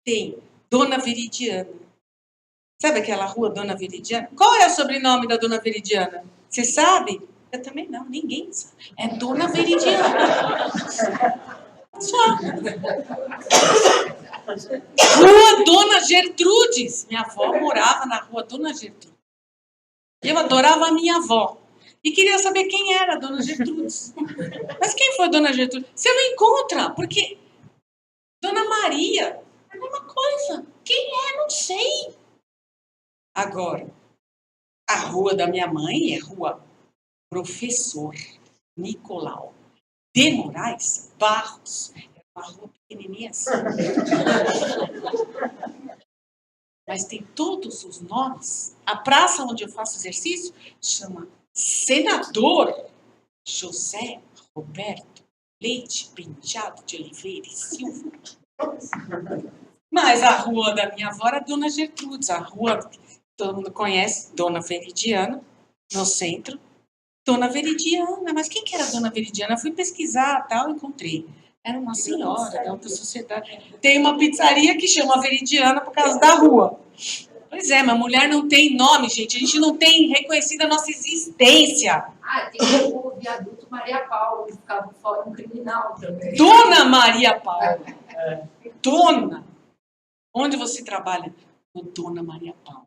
Tem. Dona Veridiana. Sabe aquela rua Dona Veridiana? Qual é o sobrenome da Dona Veridiana? Você sabe? Eu também não, ninguém sabe. É Dona Veridiana. Só. Rua Dona Gertrudes. Minha avó morava na rua Dona Gertrudes. Eu adorava a minha avó. E queria saber quem era a Dona Gertrudes. Mas quem foi a Dona Gertrudes? Você não encontra, porque Dona Maria é a mesma coisa. Quem é? Não sei. Agora, a rua da minha mãe é Rua Professor Nicolau de Moraes Barros. É uma rua pequenininha assim. Mas tem todos os nomes. A praça onde eu faço exercício chama Senador José Roberto Leite Penteado de Oliveira e Silva. Mas a rua da minha avó era Dona Gertrudes, a rua que todo mundo conhece, Dona Veridiana, no centro. Dona Veridiana, mas quem que era Dona Veridiana? Eu fui pesquisar, tal, encontrei. Era uma senhora da alta sociedade. Tem uma pizzaria que chama Veridiana por causa da rua. Pois é, mas mulher não tem nome, gente. A gente não tem reconhecida a nossa existência. Tem o viaduto Maria Paula, que ficava fora um criminal também. Dona Maria Paula. Dona. Onde você trabalha? O Dona Maria Paula.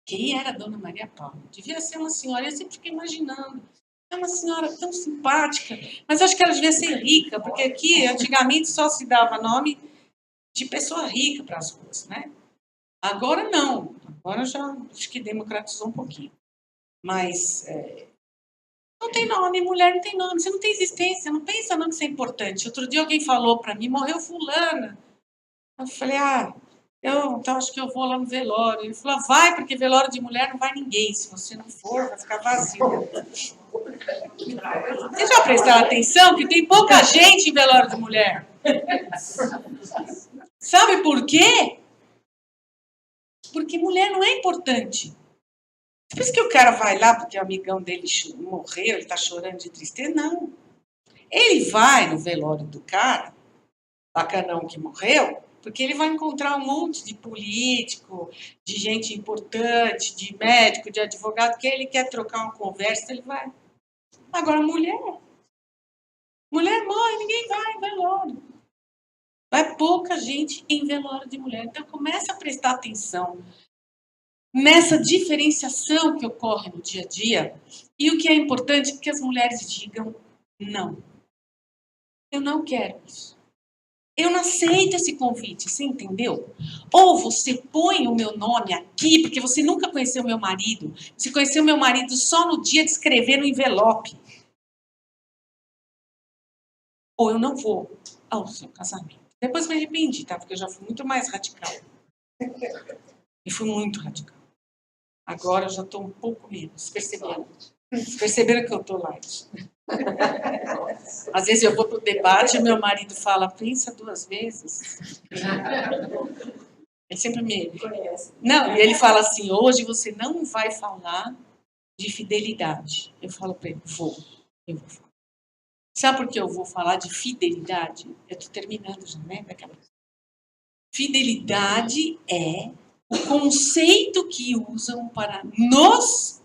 Quem era a Dona Maria Paula? Devia ser uma senhora, eu sempre fiquei imaginando. É uma senhora tão simpática, mas acho que ela devia ser rica, porque aqui, antigamente, só se dava nome de pessoa rica para as ruas, né? Agora não. Agora já acho que democratizou um pouquinho. Mas não tem nome, mulher não tem nome, você não tem existência, não pensa não que isso é importante. Outro dia alguém falou para mim, morreu fulana. Eu falei, então acho que eu vou lá no velório. Ele falou, vai, porque velório de mulher não vai ninguém. Se você não for, vai ficar vazio. Vocês já prestaram atenção que tem pouca gente em velório de mulher? Sabe por quê? Porque mulher não é importante. Por isso que o cara vai lá porque o amigão dele morreu, ele está chorando de tristeza. Não. Ele vai no velório do cara, bacanão que morreu, porque ele vai encontrar um monte de político, de gente importante, de médico, de advogado, que ele quer trocar uma conversa, ele vai. Agora, mulher morre, ninguém vai em velório. Vai pouca gente em velório de mulher. Então, começa a prestar atenção nessa diferenciação que ocorre no dia a dia. E o que é importante é que as mulheres digam não. Eu não quero isso. Eu não aceito esse convite, você entendeu? Ou você põe o meu nome aqui, porque você nunca conheceu meu marido. Você conheceu meu marido só no dia de escrever no envelope. Ou eu não vou ao seu casamento. Depois me arrependi, tá? Porque eu já fui muito mais radical. E fui muito radical. Agora eu já estou um pouco menos. Perceberam? Perceberam que eu estou light. Às vezes eu vou para o debate e meu marido fala, pensa 2 vezes. Ele sempre me conhece. Não, e ele fala assim, hoje você não vai falar de fidelidade. Eu falo para ele, eu vou falar. Sabe por que eu vou falar de fidelidade? Eu estou terminando já, né? Fidelidade é o conceito que usam para nos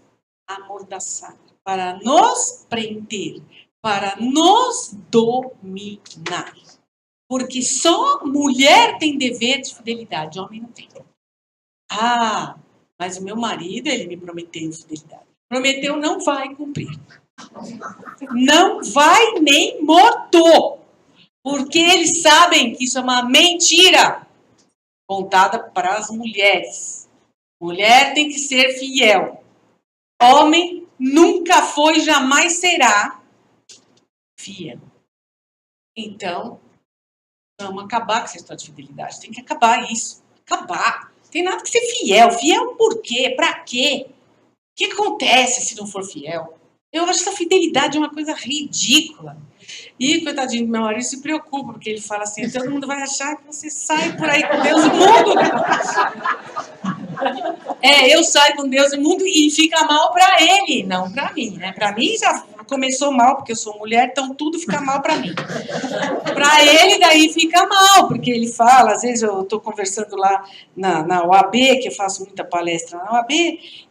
amordaçar, para nos prender, para nos dominar. Porque só mulher tem dever de fidelidade, homem não tem. Mas o meu marido, ele me prometeu fidelidade. Prometeu, não vai cumprir. Não vai nem morto. Porque eles sabem que isso é uma mentira contada para as mulheres. Mulher tem que ser fiel. Homem nunca foi, jamais será fiel. Então, vamos acabar com essa história de fidelidade. Tem que acabar isso. Acabar. Tem nada que ser fiel. Fiel por quê? Pra quê? O que acontece se não for fiel? Eu acho que essa fidelidade é uma coisa ridícula. E, coitadinho do meu marido, se preocupa, porque ele fala assim, todo mundo vai achar que você sai por aí com Deus e o mundo. Eu saio com Deus e o mundo e fica mal para ele, não para mim, né? Para mim já começou mal, porque eu sou mulher, então tudo fica mal para mim. Para ele, daí fica mal, porque ele fala, às vezes eu estou conversando lá na OAB, que eu faço muita palestra na OAB,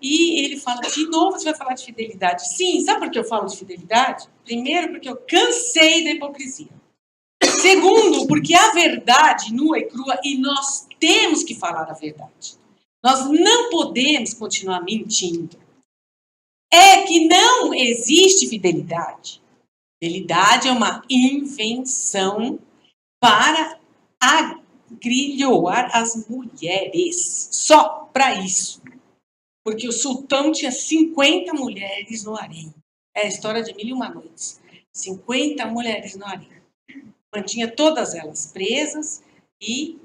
e ele fala, de novo você vai falar de fidelidade. Sim, sabe por que eu falo de fidelidade? Primeiro, porque eu cansei da hipocrisia. Segundo, porque a verdade nua e crua, e nós temos que falar a verdade. Nós não podemos continuar mentindo. É que não existe fidelidade. Fidelidade é uma invenção para agrilhoar as mulheres. Só para isso. Porque o sultão tinha 50 mulheres no harém. É a história de 1001 Noites. 50 mulheres no harém. Mantinha todas elas presas e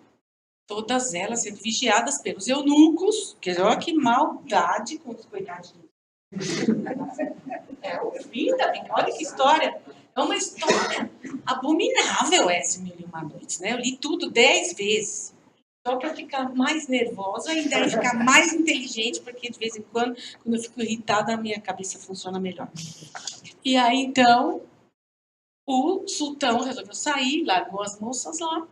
todas elas sendo vigiadas pelos eunucos, que olha que maldade com os coitados Vida, olha que história. É uma história abominável essa Mil e Uma Noites, né? Eu li tudo 10 vezes. Só para ficar mais nervosa e daí ficar mais inteligente, porque de vez em quando eu fico irritada, a minha cabeça funciona melhor. E aí, então, o sultão resolveu sair, largou as moças lá,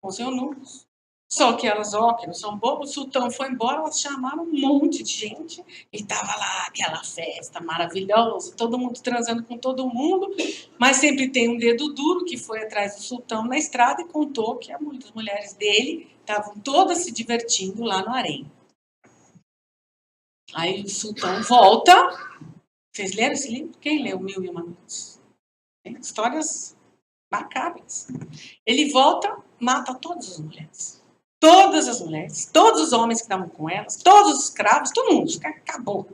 com os eunucos. Só que elas, que não são bobos, o sultão foi embora, elas chamaram um monte de gente, e tava lá aquela festa maravilhosa, todo mundo transando com todo mundo, mas sempre tem um dedo duro que foi atrás do sultão na estrada e contou que as mulheres dele estavam todas se divertindo lá no harém. Aí o sultão volta. Vocês leram esse livro? Quem leu Mil e Uma Noites? Tem histórias macabras. Ele volta, mata todas as mulheres. Todas as mulheres, todos os homens que estavam com elas, todos os escravos, todo mundo, acabou.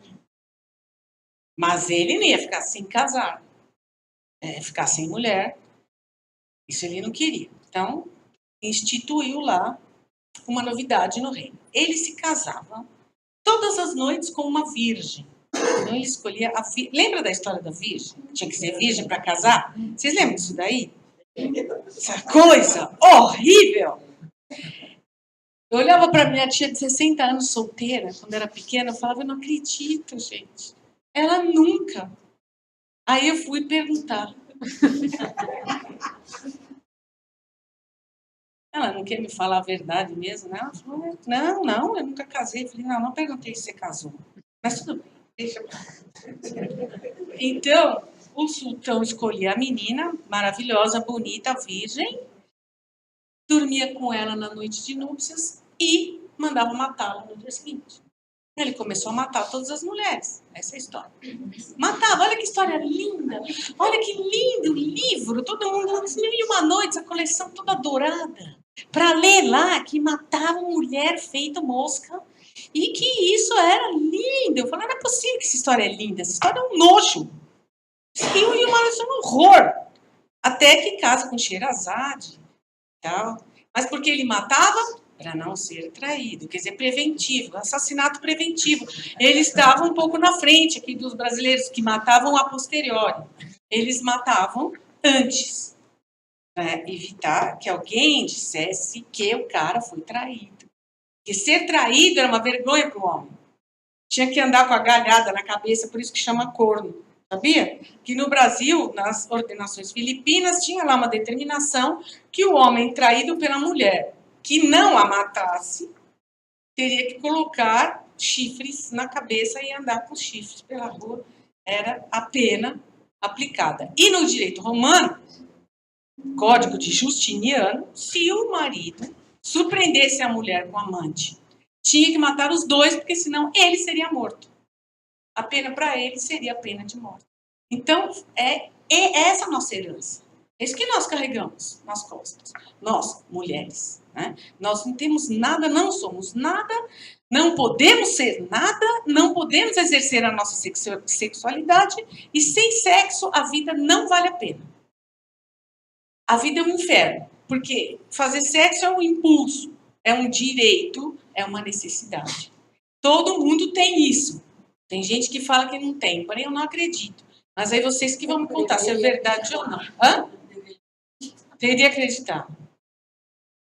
Mas ele não ia ficar sem casar, ficar sem mulher, isso ele não queria. Então, instituiu lá uma novidade no reino. Ele se casava todas as noites com uma virgem. Então, ele escolhia a virgem. Lembra da história da virgem? Tinha que ser virgem para casar? Vocês lembram disso daí? Essa coisa horrível! Eu olhava para minha tia de 60 anos solteira, quando era pequena, eu falava, eu não acredito, gente. Ela nunca. Aí eu fui perguntar. Ela não quer me falar a verdade mesmo, né? Ela falou, não, eu nunca casei. Eu falei, não perguntei se você casou. Mas tudo bem, deixa eu ver. Então, o sultão escolhia a menina, maravilhosa, bonita, virgem, dormia com ela na noite de núpcias e mandava matá-la no dia seguinte. Ele começou a matar todas as mulheres. Essa é a história. Matava, olha que história linda. Olha que lindo livro. Todo mundo, Mil e Uma Noites, a coleção toda dourada. Para ler lá que matavam mulher feita mosca e que isso era lindo. Eu falei, não é possível que essa história é linda. Essa história é um nojo. Mil e Uma Noites é um horror. Até que casa com Sherazade. Tal. Mas porque ele matava? Para não ser traído, quer dizer, preventivo, assassinato preventivo. Eles estavam um pouco na frente aqui dos brasileiros, que matavam a posteriori. Eles matavam antes, para evitar que alguém dissesse que o cara foi traído. Porque ser traído era uma vergonha para o homem. Tinha que andar com a galhada na cabeça, por isso que chama corno. Sabia? Que no Brasil, nas ordenações filipinas, tinha lá uma determinação que o homem traído pela mulher que não a matasse, teria que colocar chifres na cabeça e andar com chifres pela rua. Era a pena aplicada. E no direito romano, Código de Justiniano, se o marido surpreendesse a mulher com amante, tinha que matar os dois, porque senão ele seria morto. A pena para ele seria a pena de morte. Então, é essa a nossa herança. É isso que nós carregamos nas costas. Nós, mulheres. Né? Nós não temos nada, não somos nada, não podemos ser nada, não podemos exercer a nossa sexualidade e sem sexo a vida não vale a pena. A vida é um inferno, porque fazer sexo é um impulso, é um direito, é uma necessidade. Todo mundo tem isso. Tem gente que fala que não tem, porém eu não acredito. Mas aí vocês que vão me contar se é verdade ou não. Hã? Teria que acreditar.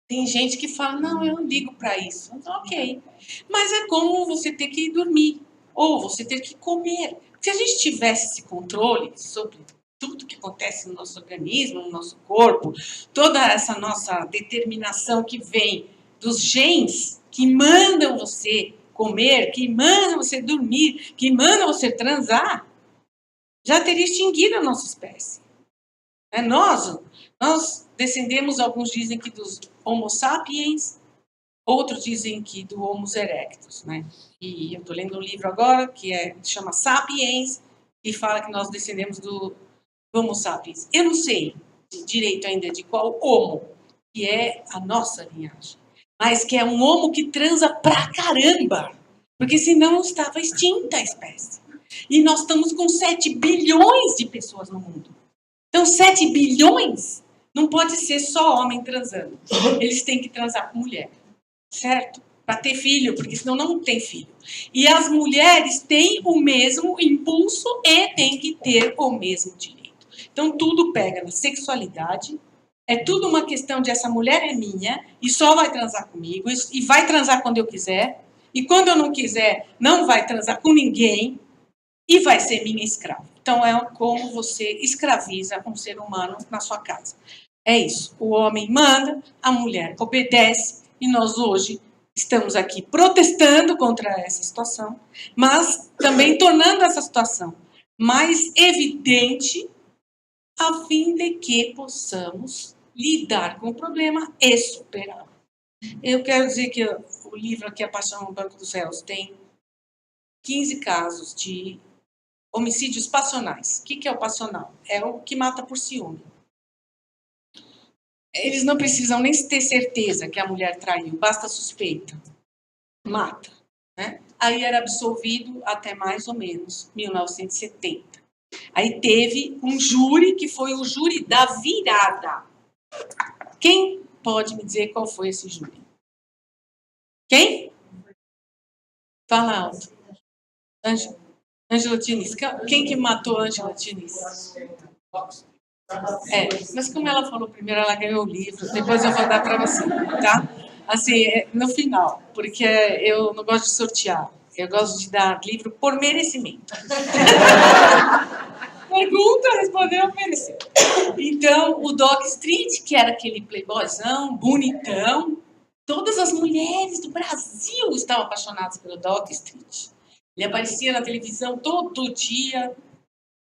Tem gente que fala, não, eu não ligo para isso. Então, ok. Mas é como você ter que dormir, ou você ter que comer. Se a gente tivesse esse controle sobre tudo que acontece no nosso organismo, no nosso corpo, toda essa nossa determinação que vem dos genes que mandam você comer, que mandam você dormir, que mandam você transar, já teria extinguido a nossa espécie. Nós descendemos, alguns dizem que dos Homo sapiens, outros dizem que do Homo erectus, né? E eu estou lendo um livro agora que chama Sapiens, e fala que nós descendemos do Homo sapiens. Eu não sei direito ainda de qual Homo, que é a nossa linhagem, mas que é um Homo que transa pra caramba, porque senão estava extinta a espécie. E nós estamos com 7 bilhões de pessoas no mundo. Então, 7 bilhões não pode ser só homem transando. Eles têm que transar com mulher. Certo? para ter filho, porque senão não tem filho. E as mulheres têm o mesmo impulso e têm que ter o mesmo direito. Então, tudo pega na sexualidade, é tudo uma questão de essa mulher é minha e só vai transar comigo e vai transar quando eu quiser. E quando eu não quiser, não vai transar com ninguém e vai ser minha escrava. Então, é como você escraviza um ser humano na sua casa. É isso. O homem manda, a mulher obedece e nós hoje estamos aqui protestando contra essa situação, mas também tornando essa situação mais evidente a fim de que possamos lidar com o problema e superá-lo. Eu quero dizer que o livro aqui, A Paixão no Banco dos Réus, tem 15 casos de homicídios passionais. O que é o passional? É o que mata por ciúme. Eles não precisam nem ter certeza que a mulher traiu, basta suspeita. Mata. Né? Aí era absolvido até mais ou menos 1970. Aí teve um júri, que foi o júri da virada. Quem pode me dizer qual foi esse júri? Quem? Fala alto. Ângela Diniz. Quem que matou Ângela Diniz? Mas como ela falou primeiro, ela ganhou o livro. Depois eu vou dar para você, tá? Assim, no final, porque eu não gosto de sortear. Eu gosto de dar livro por merecimento. Pergunta, respondeu, mereceu. Então, o Doc Street, que era aquele playboyzão, bonitão, todas as mulheres do Brasil estavam apaixonadas pelo Doc Street. Ele aparecia na televisão todo dia.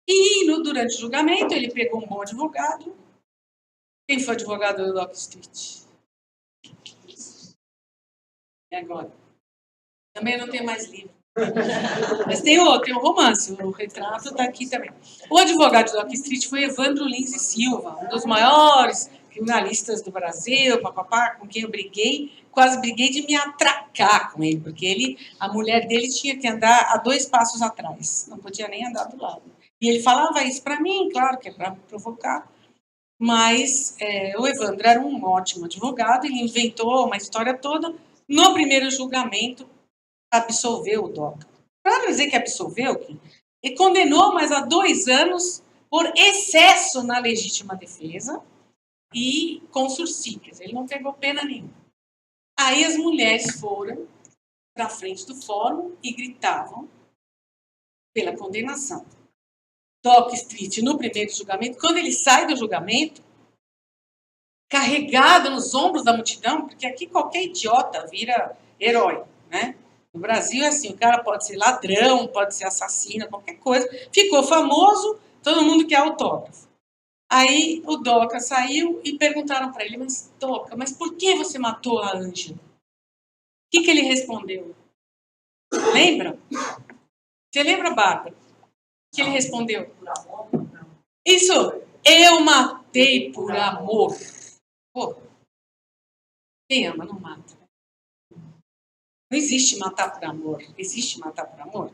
E durante o julgamento, ele pegou um bom advogado. Quem foi advogado do Doc Street? E agora? Também não tem mais livro. Mas tem um romance, o retrato está aqui também. O advogado do Doc Street foi Evandro Lins e Silva, um dos maiores criminalistas do Brasil, papapá, com quem eu briguei, quase briguei de me atracar com ele, porque a mulher dele tinha que andar a 2 passos atrás, não podia nem andar do lado. E ele falava isso para mim, claro que é para me provocar, mas o Evandro era um ótimo advogado, ele inventou uma história toda. No primeiro julgamento, absolveu o Doca. Para não dizer que absolveu, ele condenou mais a 2 anos por excesso na legítima defesa e com sursíquias. Ele não pegou pena nenhuma. Aí as mulheres foram para a frente do fórum e gritavam pela condenação. Doc Street, no primeiro julgamento, quando ele sai do julgamento, carregado nos ombros da multidão, porque aqui qualquer idiota vira herói, né? No Brasil é assim, o cara pode ser ladrão, pode ser assassino, qualquer coisa. Ficou famoso, todo mundo quer autógrafo. Aí o Doca saiu e perguntaram para ele, mas Doca, mas por que você matou a Ângela? O que ele respondeu? Lembra? Você lembra, Bárbara? O que ele respondeu? Isso, eu matei por amor. Pô, quem ama não mata. Não existe matar por amor. Existe matar por amor?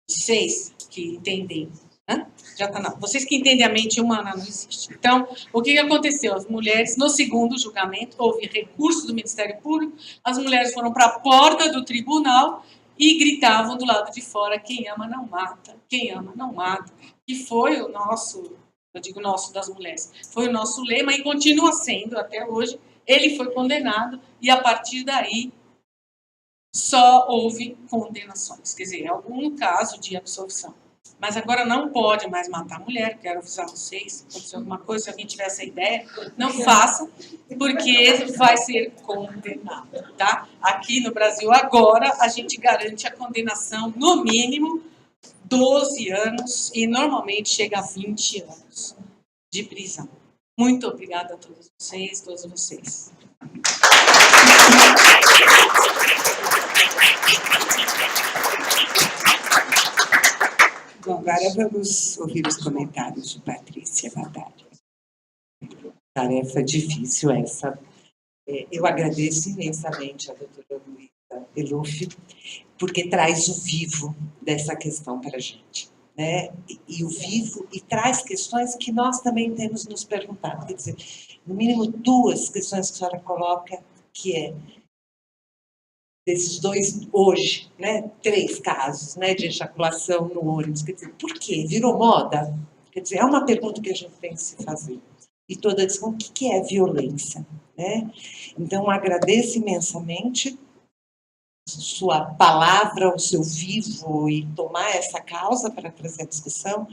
Vocês que entendem, né? Já tá não. Vocês que entendem a mente humana, não existe. Então, o que aconteceu? As mulheres, no segundo julgamento, houve recurso do Ministério Público, as mulheres foram para a porta do tribunal e gritavam do lado de fora, quem ama não mata, quem ama não mata. E foi o nosso, eu digo nosso das mulheres, foi o nosso lema e continua sendo até hoje. Ele foi condenado e a partir daí só houve condenações, quer dizer, algum caso de absolvição. Mas agora não pode mais matar a mulher, quero avisar vocês, se acontecer alguma coisa, se alguém tiver essa ideia, não faça, porque vai ser condenado, tá? Aqui no Brasil, agora, a gente garante a condenação, no mínimo, 12 anos, e normalmente chega a 20 anos de prisão. Muito obrigada a todos vocês. Bom, agora vamos ouvir os comentários de Patrícia Batalha. Tarefa difícil essa. Eu agradeço imensamente a doutora Luísa Eluf, porque traz o vivo dessa questão para a gente. Né? E o vivo, e traz questões que nós também temos nos perguntado. Quer dizer, no mínimo 2 questões que a senhora coloca, que é desses dois hoje, né, 3 casos, né, de ejaculação no ônibus. Quer dizer, por quê? Virou moda? Quer dizer, é uma pergunta que a gente tem que se fazer. E todas dizem, o que é violência? Né? Então, agradeço imensamente sua palavra, o seu vivo e tomar essa causa para trazer a discussão.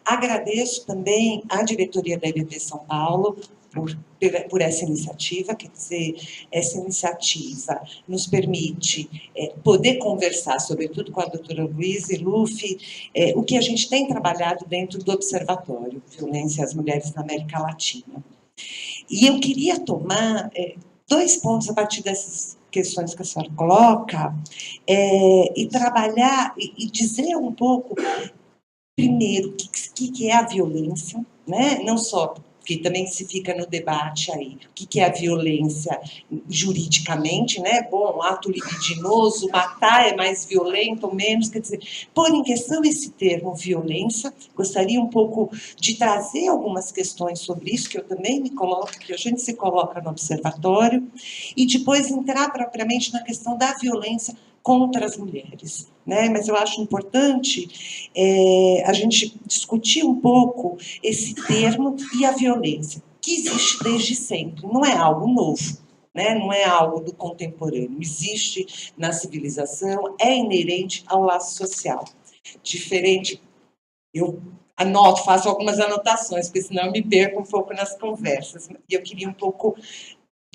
Agradeço também à diretoria da IBP São Paulo por essa iniciativa, quer dizer, essa iniciativa nos permite poder conversar, sobretudo com a doutora Luísa e Luffy, o que a gente tem trabalhado dentro do Observatório Violência às Mulheres na América Latina. E eu queria tomar 2 pontos a partir dessas questões que a senhora coloca, e trabalhar e dizer um pouco, primeiro, o que é a violência, né? Não só, porque também se fica no debate aí, o que é a violência juridicamente, né? Bom, ato libidinoso, matar é mais violento ou menos, quer dizer, pôr em questão esse termo violência, gostaria um pouco de trazer algumas questões sobre isso, que eu também me coloco, que a gente se coloca no observatório, e depois entrar propriamente na questão da violência contra as mulheres, né? Mas eu acho importante a gente discutir um pouco esse termo e a violência, que existe desde sempre, não é algo novo, né? Não é algo do contemporâneo, existe na civilização, é inerente ao laço social. Diferente, eu anoto, faço algumas anotações, porque senão eu me perco um pouco nas conversas, e eu queria um pouco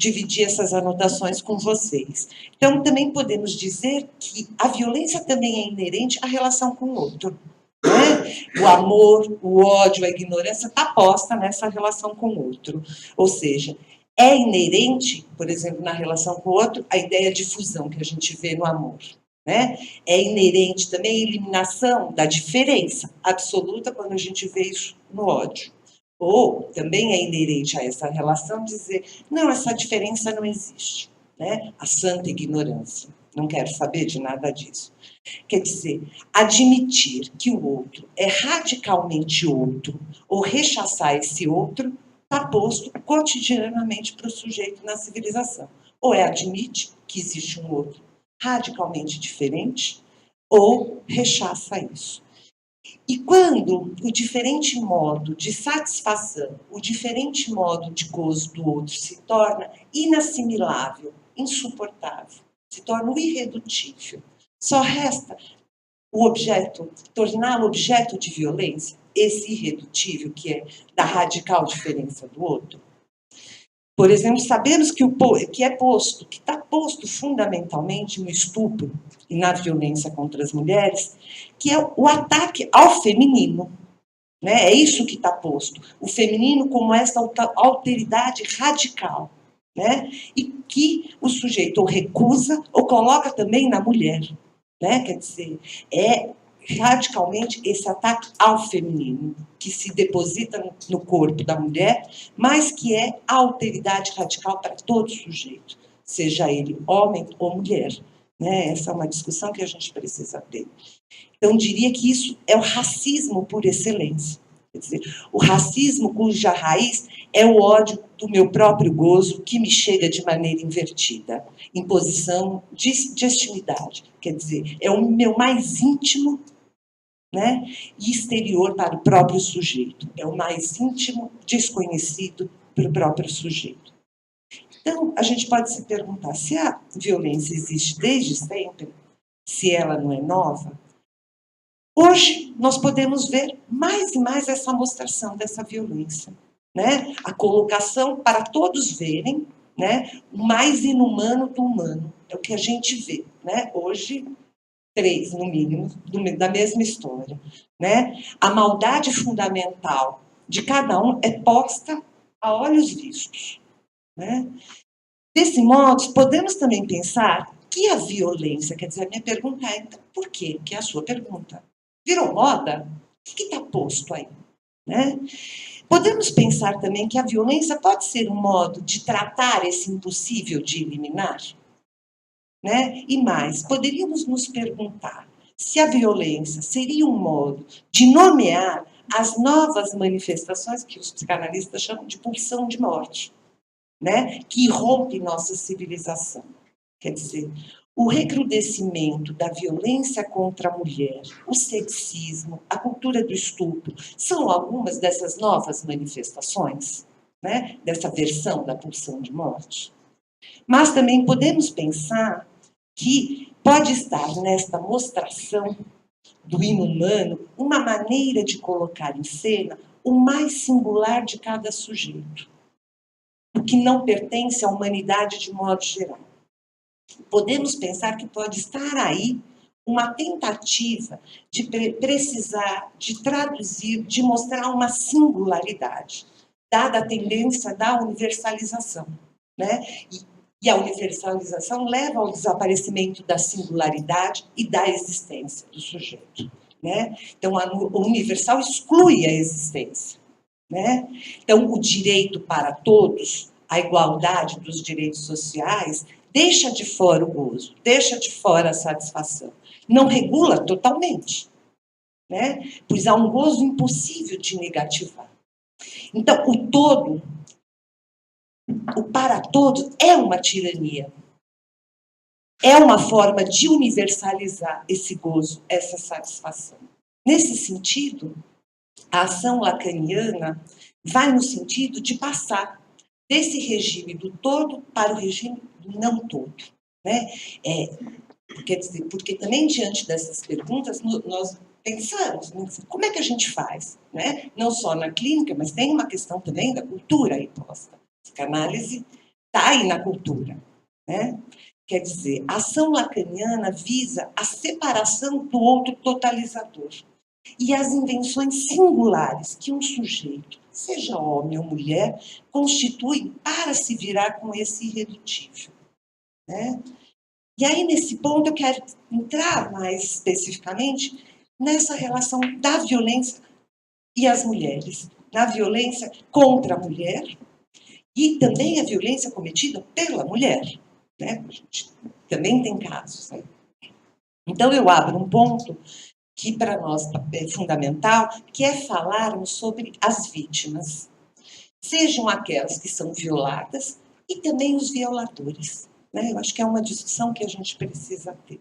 dividir essas anotações com vocês. Então, também podemos dizer que a violência também é inerente à relação com o outro. Né? O amor, o ódio, a ignorância está posta nessa relação com o outro. Ou seja, é inerente, por exemplo, na relação com o outro, a ideia de fusão que a gente vê no amor. Né? É inerente também a eliminação da diferença absoluta quando a gente vê isso no ódio. Ou também é inerente a essa relação dizer, não, essa diferença não existe, né? A santa ignorância, não quero saber de nada disso. Quer dizer, admitir que o outro é radicalmente outro, ou rechaçar esse outro, está posto cotidianamente para o sujeito na civilização. Ou admite que existe um outro radicalmente diferente, ou rechaça isso. E quando o diferente modo de satisfação, o diferente modo de gozo do outro se torna inassimilável, insuportável, se torna irredutível, só resta o objeto, torná-lo objeto de violência, esse irredutível que é da radical diferença do outro. Por exemplo, sabemos que está posto fundamentalmente no estupro e na violência contra as mulheres, que é o ataque ao feminino. Né? É isso que está posto. O feminino como essa alteridade radical. Né? E que o sujeito ou recusa ou coloca também na mulher. Né? Quer dizer, é radicalmente esse ataque ao feminino, que se deposita no corpo da mulher, mas que é a alteridade radical para todo sujeito, seja ele homem ou mulher. Né? Essa é uma discussão que a gente precisa ter. Então, diria que isso é o racismo por excelência. Quer dizer, o racismo cuja raiz é o ódio do meu próprio gozo que me chega de maneira invertida, em posição de hostilidade. Quer dizer, é o meu mais íntimo, né, e exterior para o próprio sujeito. É o mais íntimo, desconhecido para o próprio sujeito. Então, a gente pode se perguntar se a violência existe desde sempre, se ela não é nova. Hoje, nós podemos ver mais e mais essa mostração dessa violência. Né? A colocação para todos verem, né, o mais inumano do humano. É o que a gente vê. Né? Hoje, 3, no mínimo, da mesma história. Né? A maldade fundamental de cada um é posta a olhos vistos. Né? Desse modo, podemos também pensar que a violência, quer dizer, a minha pergunta é, então, por quê? Que é a sua pergunta. Virou moda? O que está posto aí? Né? Podemos pensar também que a violência pode ser um modo de tratar esse impossível de eliminar? Né? E mais, poderíamos nos perguntar se a violência seria um modo de nomear as novas manifestações que os psicanalistas chamam de pulsão de morte, né? Que irrompe nossa civilização. Quer dizer, O recrudescimento da violência contra a mulher, o sexismo, a cultura do estupro, são algumas dessas novas manifestações, né, dessa versão da pulsão de morte. Mas também podemos pensar que pode estar nesta mostração do inumano uma maneira de colocar em cena o mais singular de cada sujeito, o que não pertence à humanidade de modo geral. Podemos pensar que pode estar aí uma tentativa de precisar, de traduzir, de mostrar uma singularidade, dada a tendência da universalização, né? E a universalização leva ao desaparecimento da singularidade e da existência do sujeito, né? Então, o universal exclui a existência, né? Então, o direito para todos, a igualdade dos direitos sociais, deixa de fora o gozo, deixa de fora a satisfação. Não regula totalmente, né? Pois há um gozo impossível de negativar. Então, o todo, o para todos, é uma tirania. É uma forma de universalizar esse gozo, essa satisfação. Nesse sentido, a ação lacaniana vai no sentido de passar desse regime do todo para o regime do não todo, né? Quer dizer, porque também diante dessas perguntas nós pensamos, né? Como é que a gente faz, né? Não só na clínica, mas tem uma questão também da cultura aí posta. A psicanálise está aí na cultura, né? Quer dizer, a ação lacaniana visa a separação do outro totalizador e as invenções singulares que um sujeito, seja homem ou mulher, constitui para se virar com esse irredutível, né? E aí, nesse ponto, eu quero entrar mais especificamente nessa relação da violência e as mulheres, na violência contra a mulher e também a violência cometida pela mulher, né? A gente também tem casos aí. Então, eu abro um ponto que para nós é fundamental, que é falarmos sobre as vítimas, sejam aquelas que são violadas e também os violadores, né? Eu acho que é uma discussão que a gente precisa ter.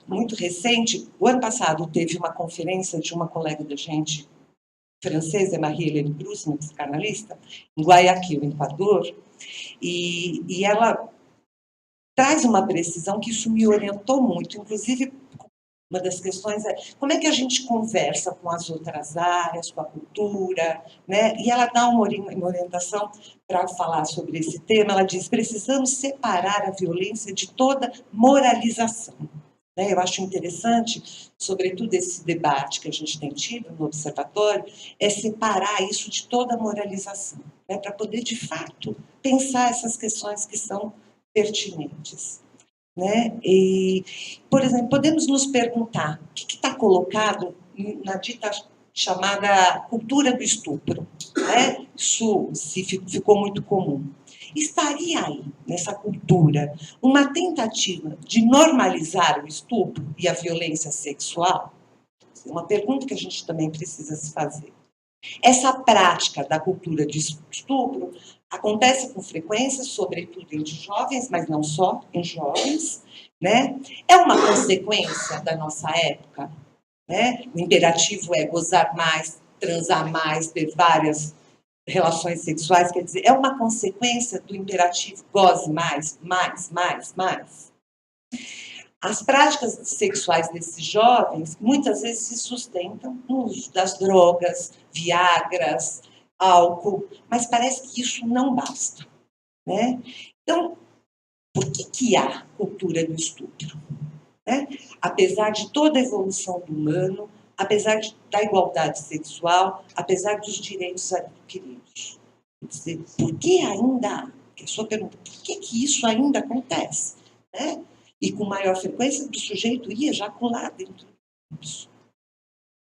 Muito recente, o ano passado teve uma conferência de uma colega da gente, francesa, Marie-Hélène Brusman, psicanalista, em Guayaquil, no Equador, e ela traz uma precisão que isso me orientou muito, inclusive. Uma das questões é como é que a gente conversa com as outras áreas, com a cultura, né? E ela dá uma orientação para falar sobre esse tema. Ela diz: precisamos separar a violência de toda moralização. Né? Eu acho interessante, sobretudo esse debate que a gente tem tido no observatório, é separar isso de toda moralização, né? Para poder, de fato, pensar essas questões que são pertinentes. Né? E, por exemplo, podemos nos perguntar o que está colocado na dita chamada cultura do estupro, né? Isso ficou muito comum. Estaria aí, nessa cultura, uma tentativa de normalizar o estupro e a violência sexual? É uma pergunta que a gente também precisa se fazer. Essa prática da cultura de estupro acontece com frequência, sobretudo entre jovens, mas não só em jovens, né? É uma consequência da nossa época, né? O imperativo é gozar mais, transar mais, ter várias relações sexuais, quer dizer, é uma consequência do imperativo goze mais, mais, mais, mais. As práticas sexuais desses jovens muitas vezes se sustentam no uso das drogas, viagras, álcool, mas parece que isso não basta, né? Então, por que há cultura do estupro? Né? Apesar de toda a evolução do humano, apesar da igualdade sexual, apesar dos direitos adquiridos. Quer dizer, por que ainda há? Que é a sua pergunta, por que isso ainda acontece? Né? E com maior frequência do sujeito ir ejacular dentro disso.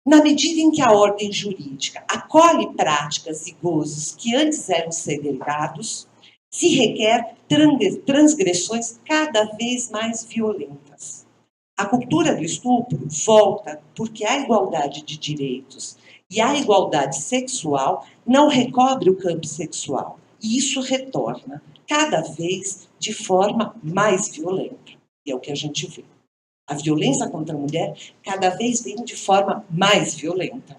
Na medida em que a ordem jurídica acolhe práticas e gozos que antes eram segregados, se requer transgressões cada vez mais violentas. A cultura do estupro volta porque a igualdade de direitos e a igualdade sexual não recobre o campo sexual, E isso retorna cada vez de forma mais violenta. E é o que a gente vê. A violência contra a mulher cada vez vem de forma mais violenta.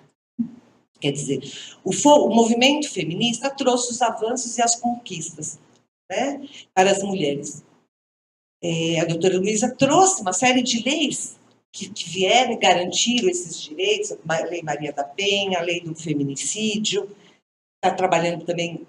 Quer dizer, o movimento feminista trouxe os avanços e as conquistas, né, para as mulheres. A doutora Luísa trouxe uma série de leis que vieram e garantiram esses direitos, a Lei Maria da Penha, a Lei do Feminicídio, está trabalhando também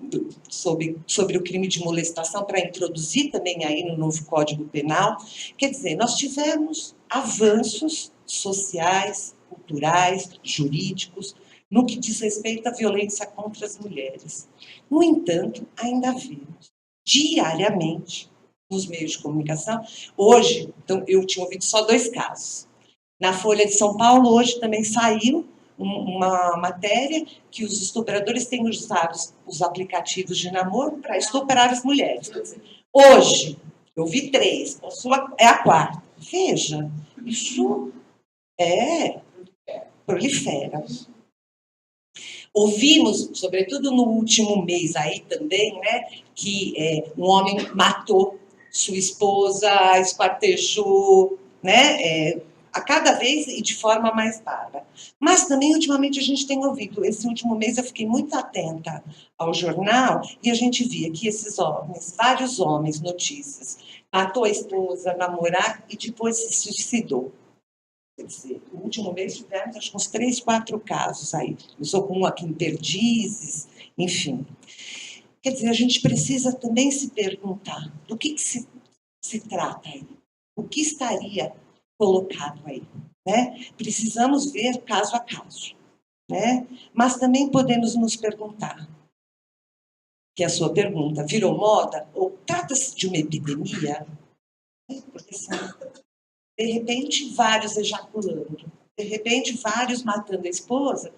sobre o crime de molestação para introduzir também aí no novo Código Penal. Quer dizer, nós tivemos avanços sociais, culturais, jurídicos, no que diz respeito à violência contra as mulheres. No entanto, ainda vemos diariamente nos meios de comunicação. Hoje, então, eu tinha ouvido só 2 casos. Na Folha de São Paulo, hoje também saiu uma matéria que os estupradores têm usado os aplicativos de namoro para estuprar as mulheres. Hoje, eu vi 3, a sua é a 4ª. Veja, isso prolifera. Ouvimos, sobretudo no último mês aí também, né, que um homem matou sua esposa, esquartejou, né, a cada vez e de forma mais bárbara. Mas também, ultimamente, a gente tem ouvido, esse último mês eu fiquei muito atenta ao jornal e a gente via que esses homens, vários homens, notícias, matou a esposa, namorar e depois se suicidou. Quer dizer, no último mês tivemos acho, uns 3, 4 casos aí. Começou com um aqui em Perdizes, enfim. Quer dizer, a gente precisa também se perguntar do que se trata aí. O que estaria colocado aí, né? Precisamos ver caso a caso, né? Mas também podemos nos perguntar, que é a sua pergunta, virou moda ou trata-se de uma epidemia? Porque assim, de repente vários ejaculando, de repente vários matando a esposa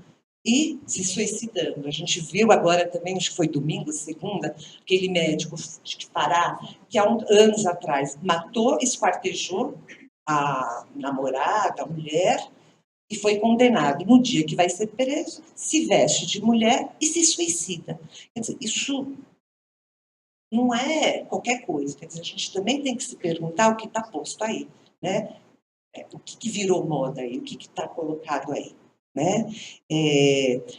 e se suicidando. A gente viu agora também, acho que foi domingo, segunda, aquele médico de Pará, que há anos atrás matou, esquartejou a namorada, a mulher, e foi condenado. No dia que vai ser preso, se veste de mulher e se suicida. Quer dizer, isso não é qualquer coisa. Quer dizer, a gente também tem que se perguntar o que está posto aí, né? O que virou moda aí, o que está colocado aí, né?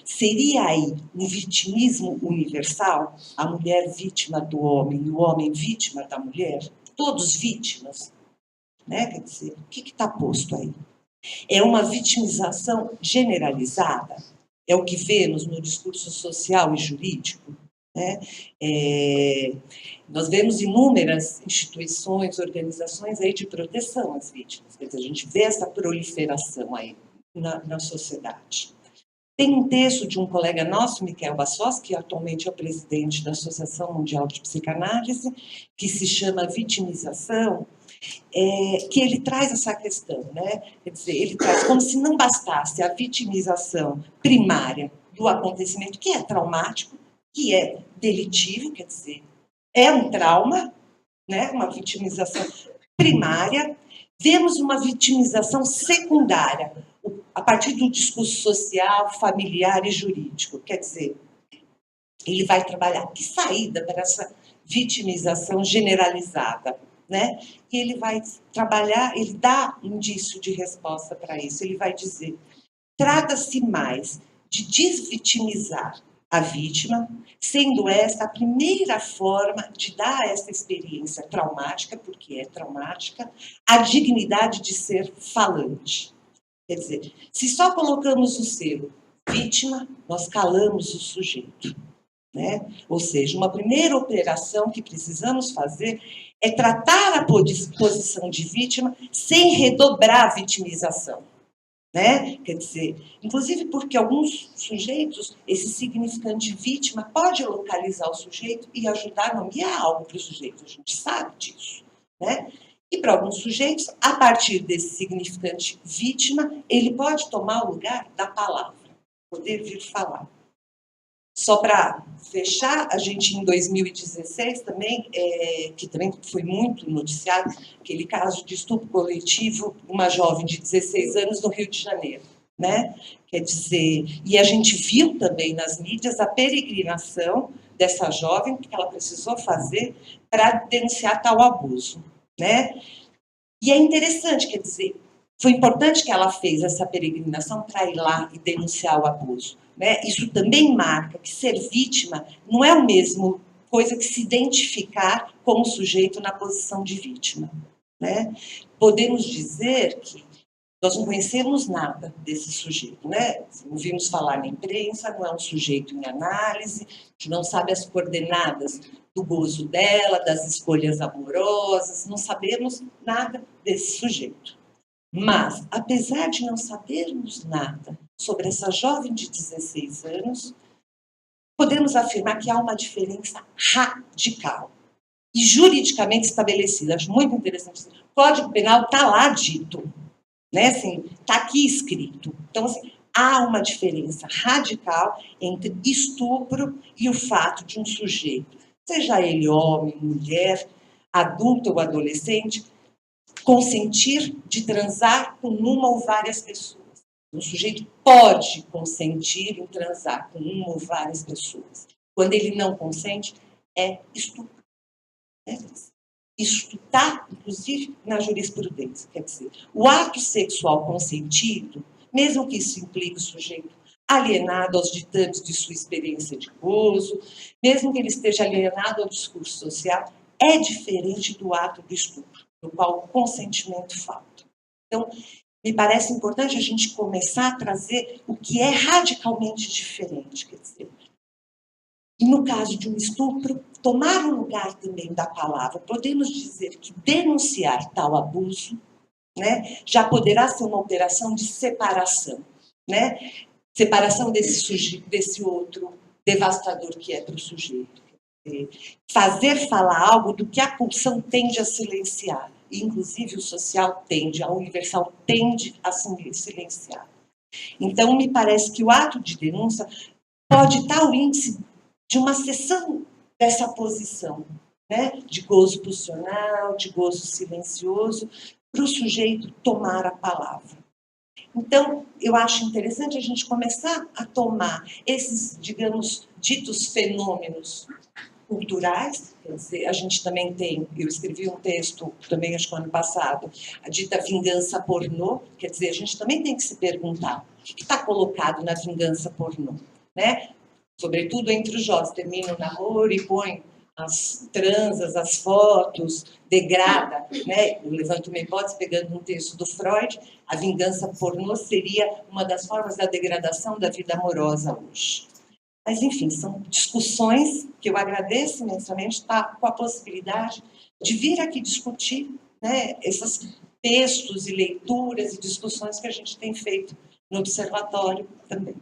Seria aí um vitimismo universal? A mulher vítima do homem e o homem vítima da mulher? Todos vítimas? Né? Quer dizer, o que está posto aí? É uma vitimização generalizada? É o que vemos no discurso social e jurídico? Né? Nós vemos inúmeras instituições, organizações aí de proteção às vítimas. Quer dizer, a gente vê essa proliferação aí na sociedade. Tem um texto de um colega nosso, Miquel Bassos, que atualmente é o presidente da Associação Mundial de Psicanálise, que se chama Vitimização, que ele traz essa questão, né? Quer dizer, ele traz como se não bastasse a vitimização primária do acontecimento, que é traumático, que é delitivo, quer dizer, é um trauma, né? Uma vitimização primária. Vemos uma vitimização secundária, a partir do discurso social, familiar e jurídico. Quer dizer, ele vai trabalhar que saída para essa vitimização generalizada, né? E ele vai trabalhar, ele dá indício de resposta para isso. Ele vai dizer, trata-se mais de desvitimizar a vítima, sendo esta a primeira forma de dar a essa experiência traumática, porque é traumática, a dignidade de ser falante. Quer dizer, se só colocamos o selo vítima, nós calamos o sujeito, né? Ou seja, uma primeira operação que precisamos fazer é tratar a posição de vítima sem redobrar a vitimização, né? Quer dizer, inclusive porque alguns sujeitos, esse significante vítima pode localizar o sujeito e ajudar a nomear algo para o sujeito, a gente sabe disso, né? E para alguns sujeitos, a partir desse significante vítima, ele pode tomar o lugar da palavra, poder vir falar. Só para fechar, a gente em 2016 também, que também foi muito noticiado, aquele caso de estupro coletivo, uma jovem de 16 anos no Rio de Janeiro, né? Quer dizer, e a gente viu também nas mídias a peregrinação dessa jovem que ela precisou fazer para denunciar tal abuso, né? E é interessante, quer dizer, foi importante que ela fez essa peregrinação para ir lá e denunciar o abuso, né? Isso também marca que ser vítima não é o mesmo coisa que se identificar como sujeito na posição de vítima, né? Podemos dizer que nós não conhecemos nada desse sujeito, né? Ouvimos falar na imprensa, não é um sujeito em análise, a gente não sabe as coordenadas do gozo dela, das escolhas amorosas, não sabemos nada desse sujeito. Mas, apesar de não sabermos nada sobre essa jovem de 16 anos, podemos afirmar que há uma diferença radical e juridicamente estabelecida. Acho muito interessante. O Código Penal está lá dito, né? Assim, está aqui escrito. Então, assim, há uma diferença radical entre estupro e o fato de um sujeito, seja ele homem, mulher, adulto ou adolescente, consentir de transar com uma ou várias pessoas. O sujeito pode consentir em transar com uma ou várias pessoas. Quando ele não consente, é estupro. Isso está, inclusive, na jurisprudência. Quer dizer, o ato sexual consentido, mesmo que isso implique o sujeito alienado aos ditames de sua experiência de gozo, mesmo que ele esteja alienado ao discurso social, é diferente do ato do estupro, no qual o consentimento falta. Então, me parece importante a gente começar a trazer o que é radicalmente diferente, quer dizer. E no caso de um estupro, tomar o lugar também da palavra. Podemos dizer que denunciar tal abuso, né, já poderá ser uma operação de separação, né? Separação desse outro devastador que é para o sujeito. Fazer falar algo do que a pulsão tende a silenciar. E, inclusive, o social tende, a universal tende a silenciar. Então, me parece que o ato de denúncia pode estar o índice de uma cessão dessa posição, né? De gozo pulsional, de gozo silencioso, para o sujeito tomar a palavra. Então, eu acho interessante a gente começar a tomar esses, digamos, ditos fenômenos culturais, quer dizer, a gente também tem, eu escrevi um texto também, acho que no ano passado, a dita vingança pornô, quer dizer, a gente também tem que se perguntar o que está colocado na vingança pornô, né? Sobretudo entre os jovens, termina o namoro e põe as transas, as fotos, degrada, né? Eu levanto uma hipótese pegando um texto do Freud, a vingança pornô seria uma das formas da degradação da vida amorosa hoje. Mas, enfim, são discussões que eu agradeço imensamente estar com a possibilidade de vir aqui discutir, né, esses textos e leituras e discussões que a gente tem feito no observatório também.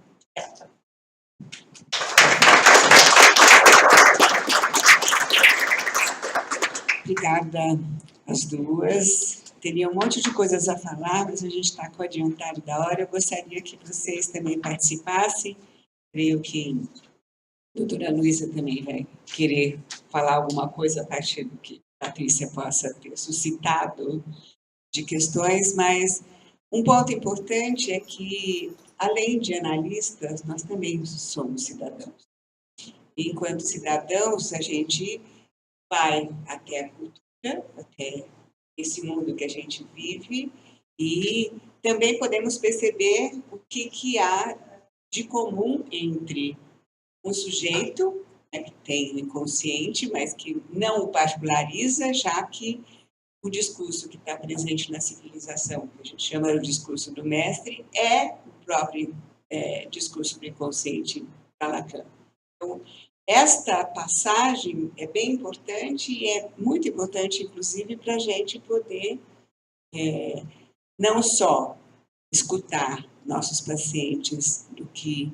Obrigada às duas. Teria um monte de coisas a falar, mas a gente está com o adiantado da hora. Eu gostaria que vocês também participassem. Creio que a doutora Luísa também vai querer falar alguma coisa a partir do que a Patrícia possa ter suscitado de questões, mas um ponto importante é que, além de analistas, nós também somos cidadãos. E, enquanto cidadãos, a gente vai até a cultura, até esse mundo que a gente vive, e também podemos perceber o que há de comum entre um sujeito, né, que tem o inconsciente, mas que não o particulariza, já que o discurso que está presente na civilização, que a gente chama o discurso do mestre, é o próprio discurso do inconsciente para Lacan. Então, esta passagem é bem importante e é muito importante, inclusive, para a gente poder não só escutar nossos pacientes do que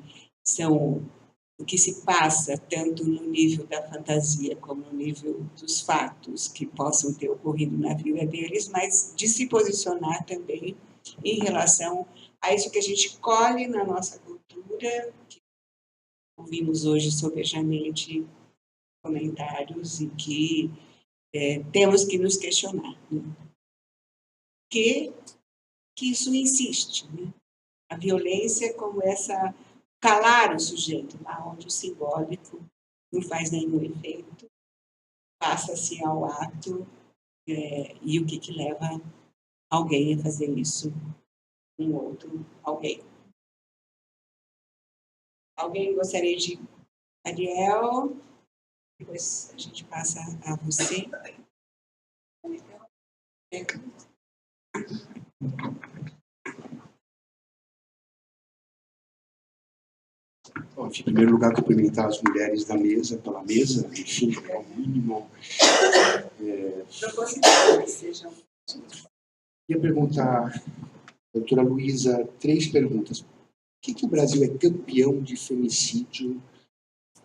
se passa, tanto no nível da fantasia como no nível dos fatos que possam ter ocorrido na vida deles, mas de se posicionar também em relação a isso que a gente colhe na nossa cultura, que ouvimos hoje sobejamente comentários e que temos que nos questionar. Né? Que isso insiste, né? a violência como essa calar o sujeito, lá onde o simbólico não faz nenhum efeito, passa-se ao ato, e o que leva alguém a fazer isso com outro alguém. Alguém gostaria de... Ariel, depois a gente passa a você. Bom, em primeiro lugar, cumprimentar as mulheres da mesa, pela mesa, enfim, é o mínimo. Queria perguntar, doutora Luísa, 3 perguntas. Por que o Brasil é campeão de feminicídio,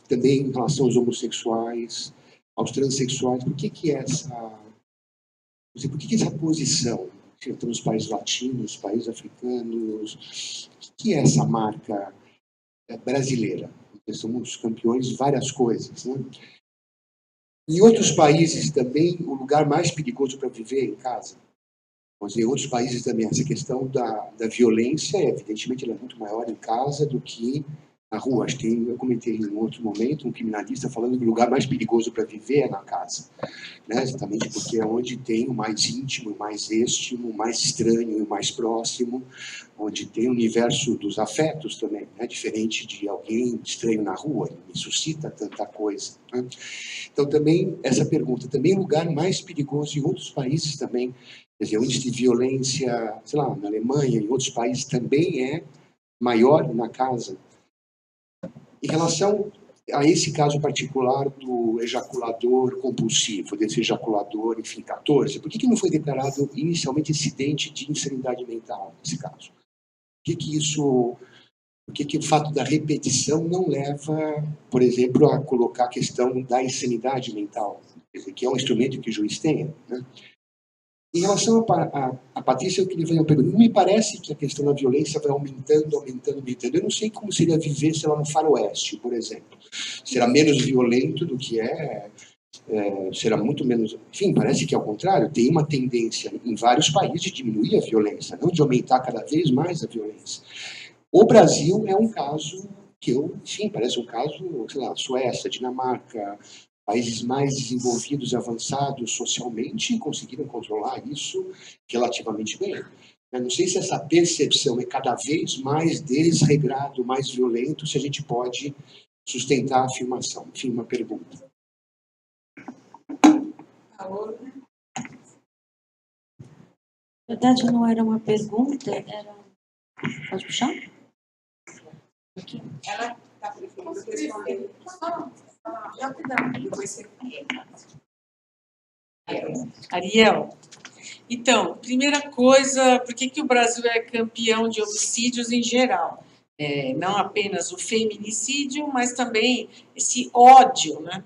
também em relação aos homossexuais, aos transexuais? Por que essa posição? Estamos nos países latinos, países africanos. O que é essa marca brasileira? Porque somos campeões de várias coisas, né? Em outros países também, o lugar mais perigoso para viver é em casa. Mas em outros países também, essa questão da violência, evidentemente, ela é muito maior em casa do que na rua. Acho que eu comentei em um outro momento, um criminalista falando que o lugar mais perigoso para viver é na casa. Né? Exatamente porque é onde tem o mais íntimo, o mais íntimo, o mais estranho e o mais próximo, onde tem o universo dos afetos também, né? Diferente de alguém estranho na rua, me suscita tanta coisa. Né? Então, também, essa pergunta, também o lugar mais perigoso em outros países também, quer dizer, onde tem violência, sei lá, na Alemanha, em outros países também é maior na casa. Em relação a esse caso particular do ejaculador compulsivo, desse ejaculador, enfim, 14, por que não foi declarado inicialmente incidente de insanidade mental nesse caso? Por que o fato da repetição não leva, por exemplo, a colocar a questão da insanidade mental, que é um instrumento que o juiz tenha, né? Em relação a Patrícia, eu queria fazer uma pergunta. Não me parece que a questão da violência vai aumentando. Eu não sei como seria viver, sei lá, no faroeste, por exemplo. Será menos violento do que será muito menos... Enfim, parece que, ao contrário, tem uma tendência em vários países de diminuir a violência, não de aumentar cada vez mais a violência. O Brasil é um caso enfim, parece um caso, sei lá, Suécia, Dinamarca... Países mais desenvolvidos, avançados socialmente, conseguiram controlar isso relativamente bem. Eu não sei se essa percepção é cada vez mais desregrado, mais violento, se a gente pode sustentar a afirmação. Enfim, uma pergunta. Na verdade, não era uma pergunta, era... Pode puxar? Aqui. Ela está preferindo responder. Ariel, então, primeira coisa, por que o Brasil é campeão de homicídios em geral? Não apenas o feminicídio, mas também esse ódio, né,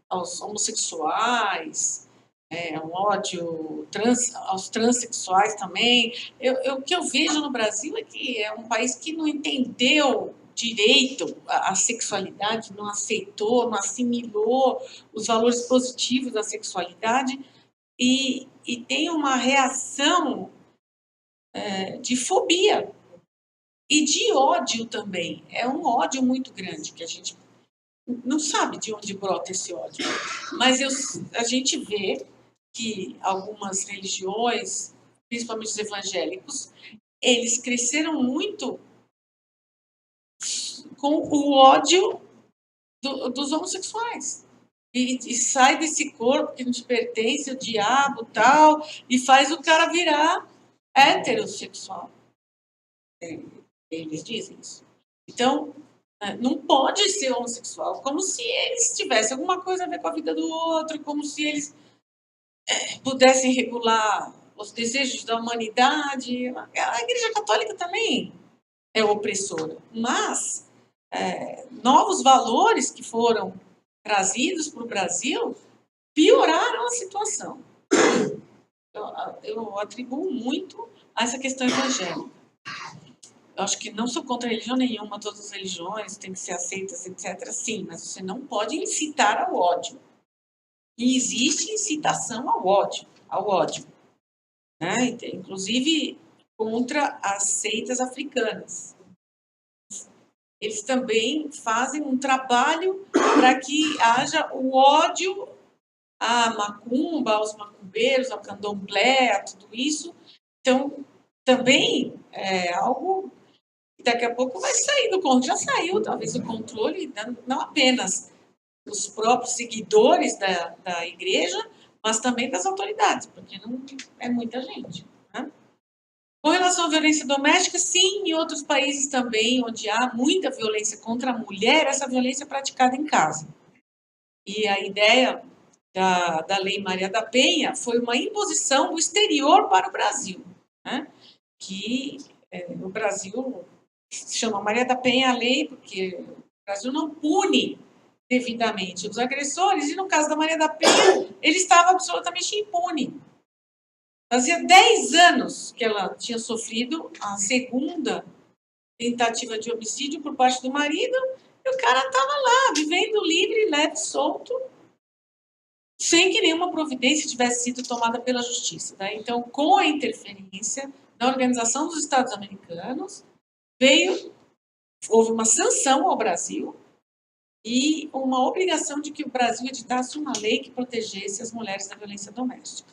aos homossexuais, um ódio aos transexuais também. O que eu vejo no Brasil é que é um país que não entendeu direito a sexualidade, não aceitou, não assimilou os valores positivos da sexualidade e tem uma reação de fobia e de ódio também. É um ódio muito grande, que a gente não sabe de onde brota esse ódio. Mas a gente vê que algumas religiões, principalmente os evangélicos, eles cresceram muito com o ódio dos homossexuais. E sai desse corpo que nos pertence, o diabo, tal, e faz o cara virar heterossexual. Eles dizem isso. Então, não pode ser homossexual, como se eles tivessem alguma coisa a ver com a vida do outro, como se eles pudessem regular os desejos da humanidade. A Igreja Católica também é opressora, mas novos valores que foram trazidos para o Brasil pioraram a situação. Eu atribuo muito a essa questão evangélica. Eu acho que não sou contra religião nenhuma, todas as religiões têm que ser aceitas, etc. Sim, mas você não pode incitar ao ódio. E existe incitação ao ódio. Né? Inclusive, contra as seitas africanas. Eles também fazem um trabalho para que haja o ódio à macumba, aos macumbeiros, ao candomblé, a tudo isso. Então, também é algo que daqui a pouco vai sair do controle. Já saiu, talvez, do controle, não apenas dos próprios seguidores da igreja, mas também das autoridades, porque não é muita gente. Né? Com relação à violência doméstica, sim, em outros países também, onde há muita violência contra a mulher, essa violência é praticada em casa. E a ideia da Lei Maria da Penha foi uma imposição do exterior para o Brasil, né? Que no Brasil se chama Maria da Penha a lei, porque o Brasil não pune devidamente os agressores, e no caso da Maria da Penha, ele estava absolutamente impune. Fazia 10 anos que ela tinha sofrido a segunda tentativa de homicídio por parte do marido, e o cara estava lá, vivendo livre, leve, solto, sem que nenhuma providência tivesse sido tomada pela justiça. Né? Então, com a interferência da Organização dos Estados Americanos, houve uma sanção ao Brasil e uma obrigação de que o Brasil editasse uma lei que protegesse as mulheres da violência doméstica.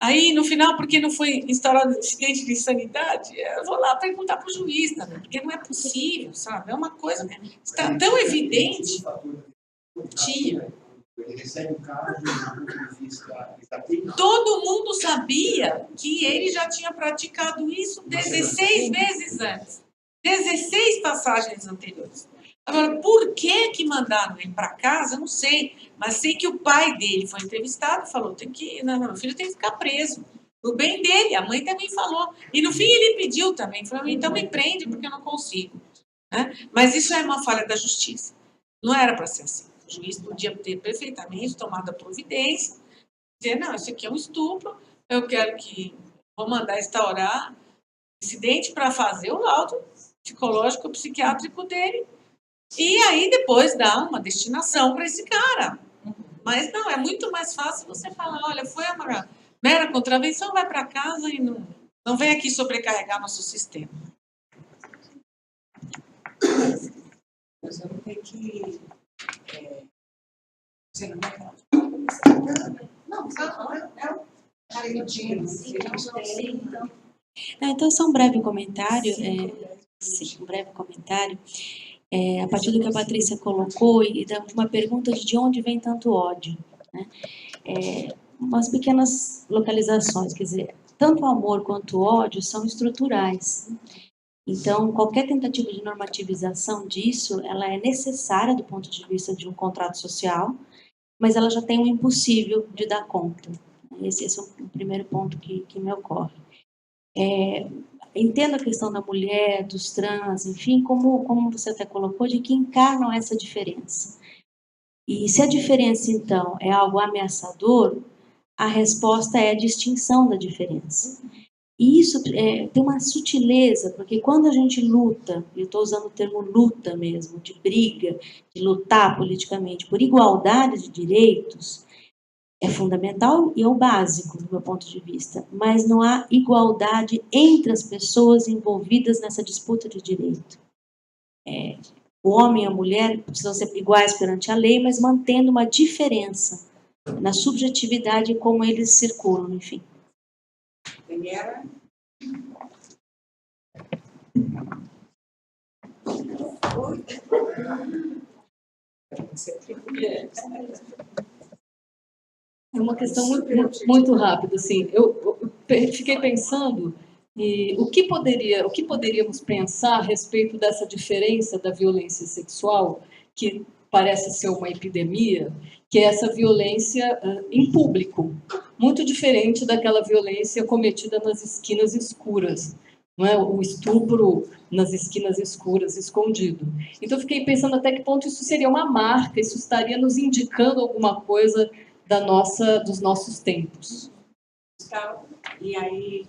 Aí, no final, porque não foi instaurado incidente de insanidade, eu vou lá perguntar para o juiz também, porque não é possível, sabe? É uma coisa que está tão evidente. Tinha. Ele recebe o caso do ponto de vista. Todo mundo sabia que ele já tinha praticado isso 16 vezes antes. 16 passagens anteriores. Agora, por que mandaram ele para casa, eu não sei. Mas sei que o pai dele foi entrevistado e falou, não, meu filho tem que ficar preso. O bem dele, a mãe também falou. E no fim ele pediu também, falou, então me prende porque eu não consigo. Né? Mas isso é uma falha da justiça. Não era para ser assim. O juiz podia ter perfeitamente tomado a providência, dizer, não, isso aqui é um estupro, vou mandar instaurar incidente para fazer o laudo psicológico, psiquiátrico dele, e aí depois dar uma destinação para esse cara. Mas não, é muito mais fácil você falar, olha, foi uma mera contravenção, vai para casa e não vem aqui sobrecarregar nosso sistema. Mas eu vou ter que... Você não vai falar? Não, Então, só um breve comentário. Sim, um breve comentário. A partir do que a Patrícia colocou e da uma pergunta de onde vem tanto ódio. Né? Umas pequenas localizações, quer dizer, tanto o amor quanto o ódio são estruturais. Então, qualquer tentativa de normativização disso, ela é necessária do ponto de vista de um contrato social, mas ela já tem um impossível de dar conta. Esse é o primeiro ponto que me ocorre. Entendo a questão da mulher, dos trans, enfim, como você até colocou, de que encarnam essa diferença. E se a diferença, então, é algo ameaçador, a resposta é a distinção da diferença. E isso tem uma sutileza, porque quando a gente luta, eu estou usando o termo luta mesmo, de briga, de lutar politicamente por igualdade de direitos, é fundamental e é o básico, do meu ponto de vista. Mas não há igualdade entre as pessoas envolvidas nessa disputa de direito. O homem e a mulher precisam ser iguais perante a lei, mas mantendo uma diferença na subjetividade como eles circulam, enfim. Daniela? É uma questão muito rápida, assim. Eu fiquei pensando o que poderíamos pensar a respeito dessa diferença da violência sexual, que parece ser uma epidemia, que é essa violência em público, muito diferente daquela violência cometida nas esquinas escuras, não é? O estupro nas esquinas escuras, escondido. Então, fiquei pensando até que ponto isso seria uma marca, isso estaria nos indicando alguma coisa dos nossos tempos. E aí,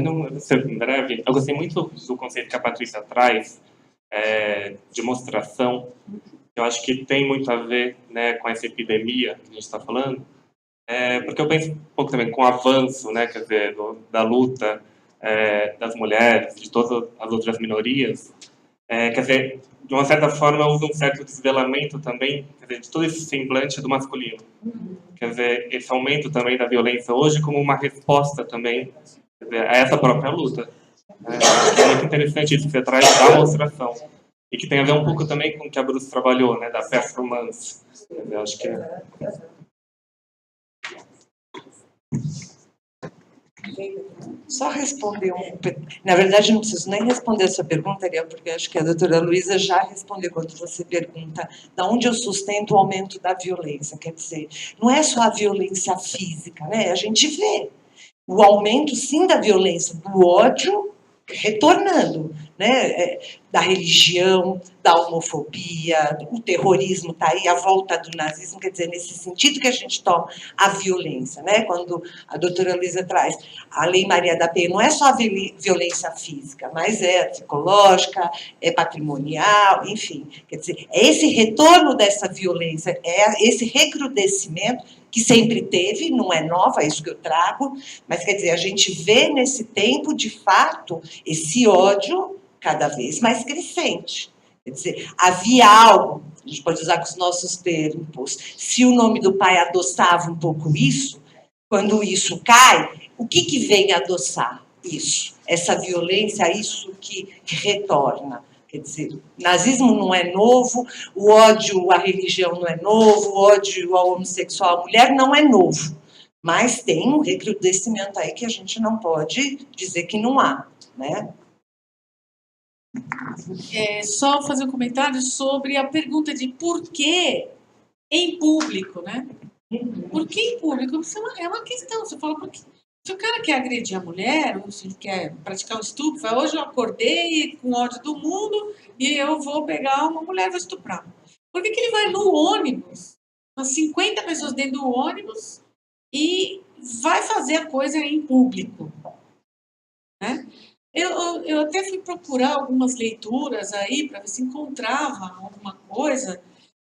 não, vou ser breve. Eu gostei muito do conceito que a Patrícia traz, de mostração. Eu acho que tem muito a ver, né, com essa epidemia que a gente está falando, porque eu penso um pouco também com o avanço, né, quer dizer, da luta das mulheres, de todas as outras minorias, quer dizer, de uma certa forma houve um certo desvelamento também, quer dizer, de todo esse semblante do masculino. Quer dizer, esse aumento também da violência hoje como uma resposta também, quer dizer, a essa própria luta. É muito interessante isso que você traz da mostração. E que tem a ver um pouco também com o que a Bruce trabalhou, né, da performance. Quer dizer, acho que Só responder Na verdade, não preciso nem responder essa pergunta, Ariel, porque acho que a doutora Luísa já respondeu quando você pergunta de onde eu sustento o aumento da violência. Quer dizer, não é só a violência física, né? A gente vê o aumento, sim, da violência, do ódio retornando, né? Da religião, da homofobia, o terrorismo está aí, a volta do nazismo, quer dizer, nesse sentido que a gente toma a violência, né? Quando a doutora Luísa traz a Lei Maria da Penha, não é só a violência física, mas é psicológica, é patrimonial, enfim, quer dizer, é esse retorno dessa violência, é esse recrudescimento que sempre teve, não é nova, é isso que eu trago, mas quer dizer, a gente vê nesse tempo, de fato, esse ódio cada vez mais crescente. Quer dizer, havia algo, a gente pode usar com os nossos termos, se o nome do pai adoçava um pouco isso, quando isso cai, o que vem adoçar isso? Essa violência, isso que retorna. Quer dizer, nazismo não é novo, o ódio à religião não é novo, o ódio ao homossexual, à mulher não é novo. Mas tem um recrudescimento aí que a gente não pode dizer que não há, né? Só fazer um comentário sobre a pergunta de por que em público, né? Por que em público? Isso é uma questão. Você fala, porque se o cara quer agredir a mulher, ou se ele quer praticar um estupro, fala, hoje eu acordei com ódio do mundo e eu vou pegar uma mulher e vou estuprar. Por que ele vai no ônibus, umas 50 pessoas dentro do ônibus, e vai fazer a coisa em público? Né? Eu até fui procurar algumas leituras aí para ver se encontrava alguma coisa,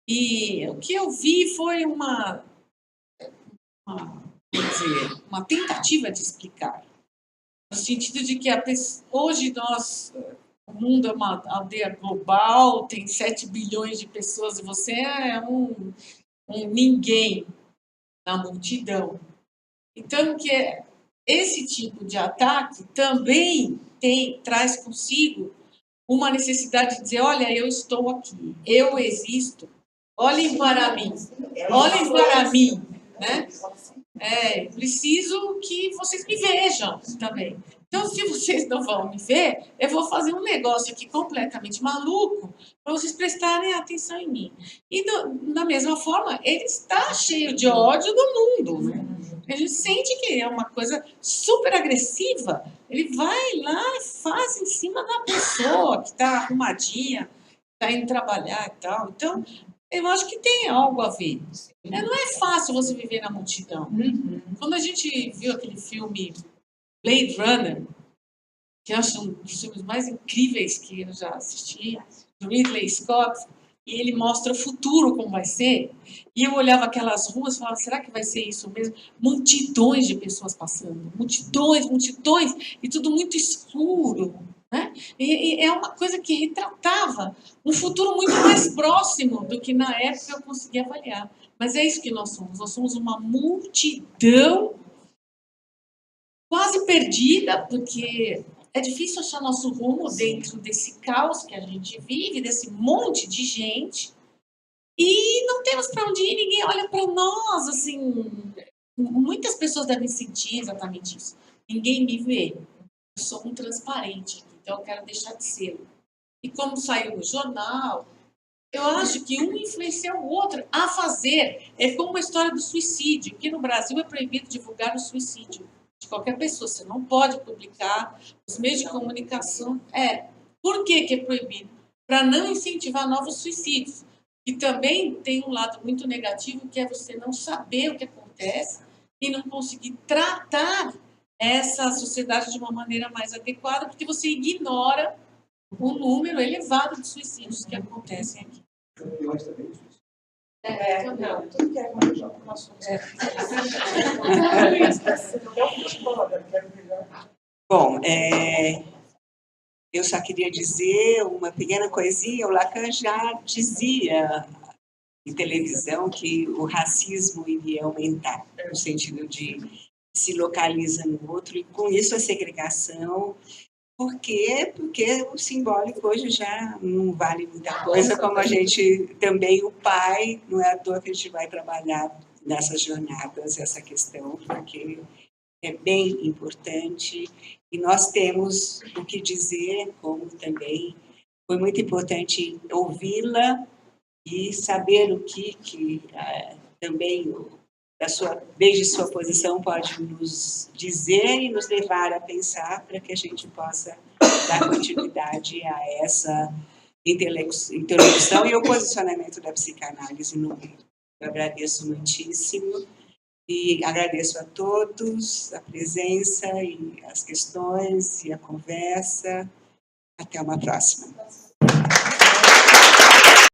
e o que eu vi foi uma tentativa de explicar, no sentido de que hoje o mundo é uma aldeia global, tem 7 bilhões de pessoas e você é um ninguém na multidão. Então, que esse tipo de ataque também traz consigo uma necessidade de dizer, olha, eu estou aqui, eu existo, olhem para mim, né? Preciso que vocês me vejam também. Então, se vocês não vão me ver, eu vou fazer um negócio aqui completamente maluco para vocês prestarem atenção em mim. E, da mesma forma, ele está cheio de ódio do mundo, né? A gente sente que é uma coisa super agressiva. Ele vai lá e faz em cima da pessoa que está arrumadinha, está indo trabalhar e tal. Então, eu acho que tem algo a ver. Não é fácil você viver na multidão. Quando a gente viu aquele filme Blade Runner, que eu acho um dos filmes mais incríveis que eu já assisti, do Ridley Scott, e ele mostra o futuro como vai ser, e eu olhava aquelas ruas e falava, será que vai ser isso mesmo? Multidões de pessoas passando, multidões, e tudo muito escuro, né? E é uma coisa que retratava um futuro muito mais próximo do que na época eu conseguia avaliar. Mas é isso que nós somos uma multidão quase perdida, porque é difícil achar nosso rumo dentro desse caos que a gente vive, desse monte de gente, e não temos para onde ir, ninguém olha para nós, assim, muitas pessoas devem sentir exatamente isso. Ninguém me vê, eu sou um transparente, então eu quero deixar de ser. E como saiu no jornal, eu acho que um influencia o outro a fazer. É como a história do suicídio, que no Brasil é proibido divulgar o suicídio de qualquer pessoa. Você não pode publicar, os meios de comunicação. Por que é proibido? Para não incentivar novos suicídios. E também tem um lado muito negativo, que é você não saber o que acontece e não conseguir tratar essa sociedade de uma maneira mais adequada, porque você ignora o número elevado de suicídios que acontecem aqui. Não, tudo que é mais jovem, nós somos. Bom, eu só queria dizer uma pequena coisinha. O Lacan já dizia em televisão que o racismo iria aumentar, no sentido de se localiza no outro, e com isso a segregação. Por quê? Porque o simbólico hoje já não vale muita coisa, como a gente também, o pai, não é à toa que a gente vai trabalhar nessas jornadas essa questão, porque é bem importante e nós temos o que dizer, como também foi muito importante ouvi-la e saber o que também desde sua posição pode nos dizer e nos levar a pensar para que a gente possa dar continuidade a essa interlocução e o posicionamento da psicanálise no mundo. Eu agradeço muitíssimo e agradeço a todos a presença e as questões e a conversa. Até uma próxima.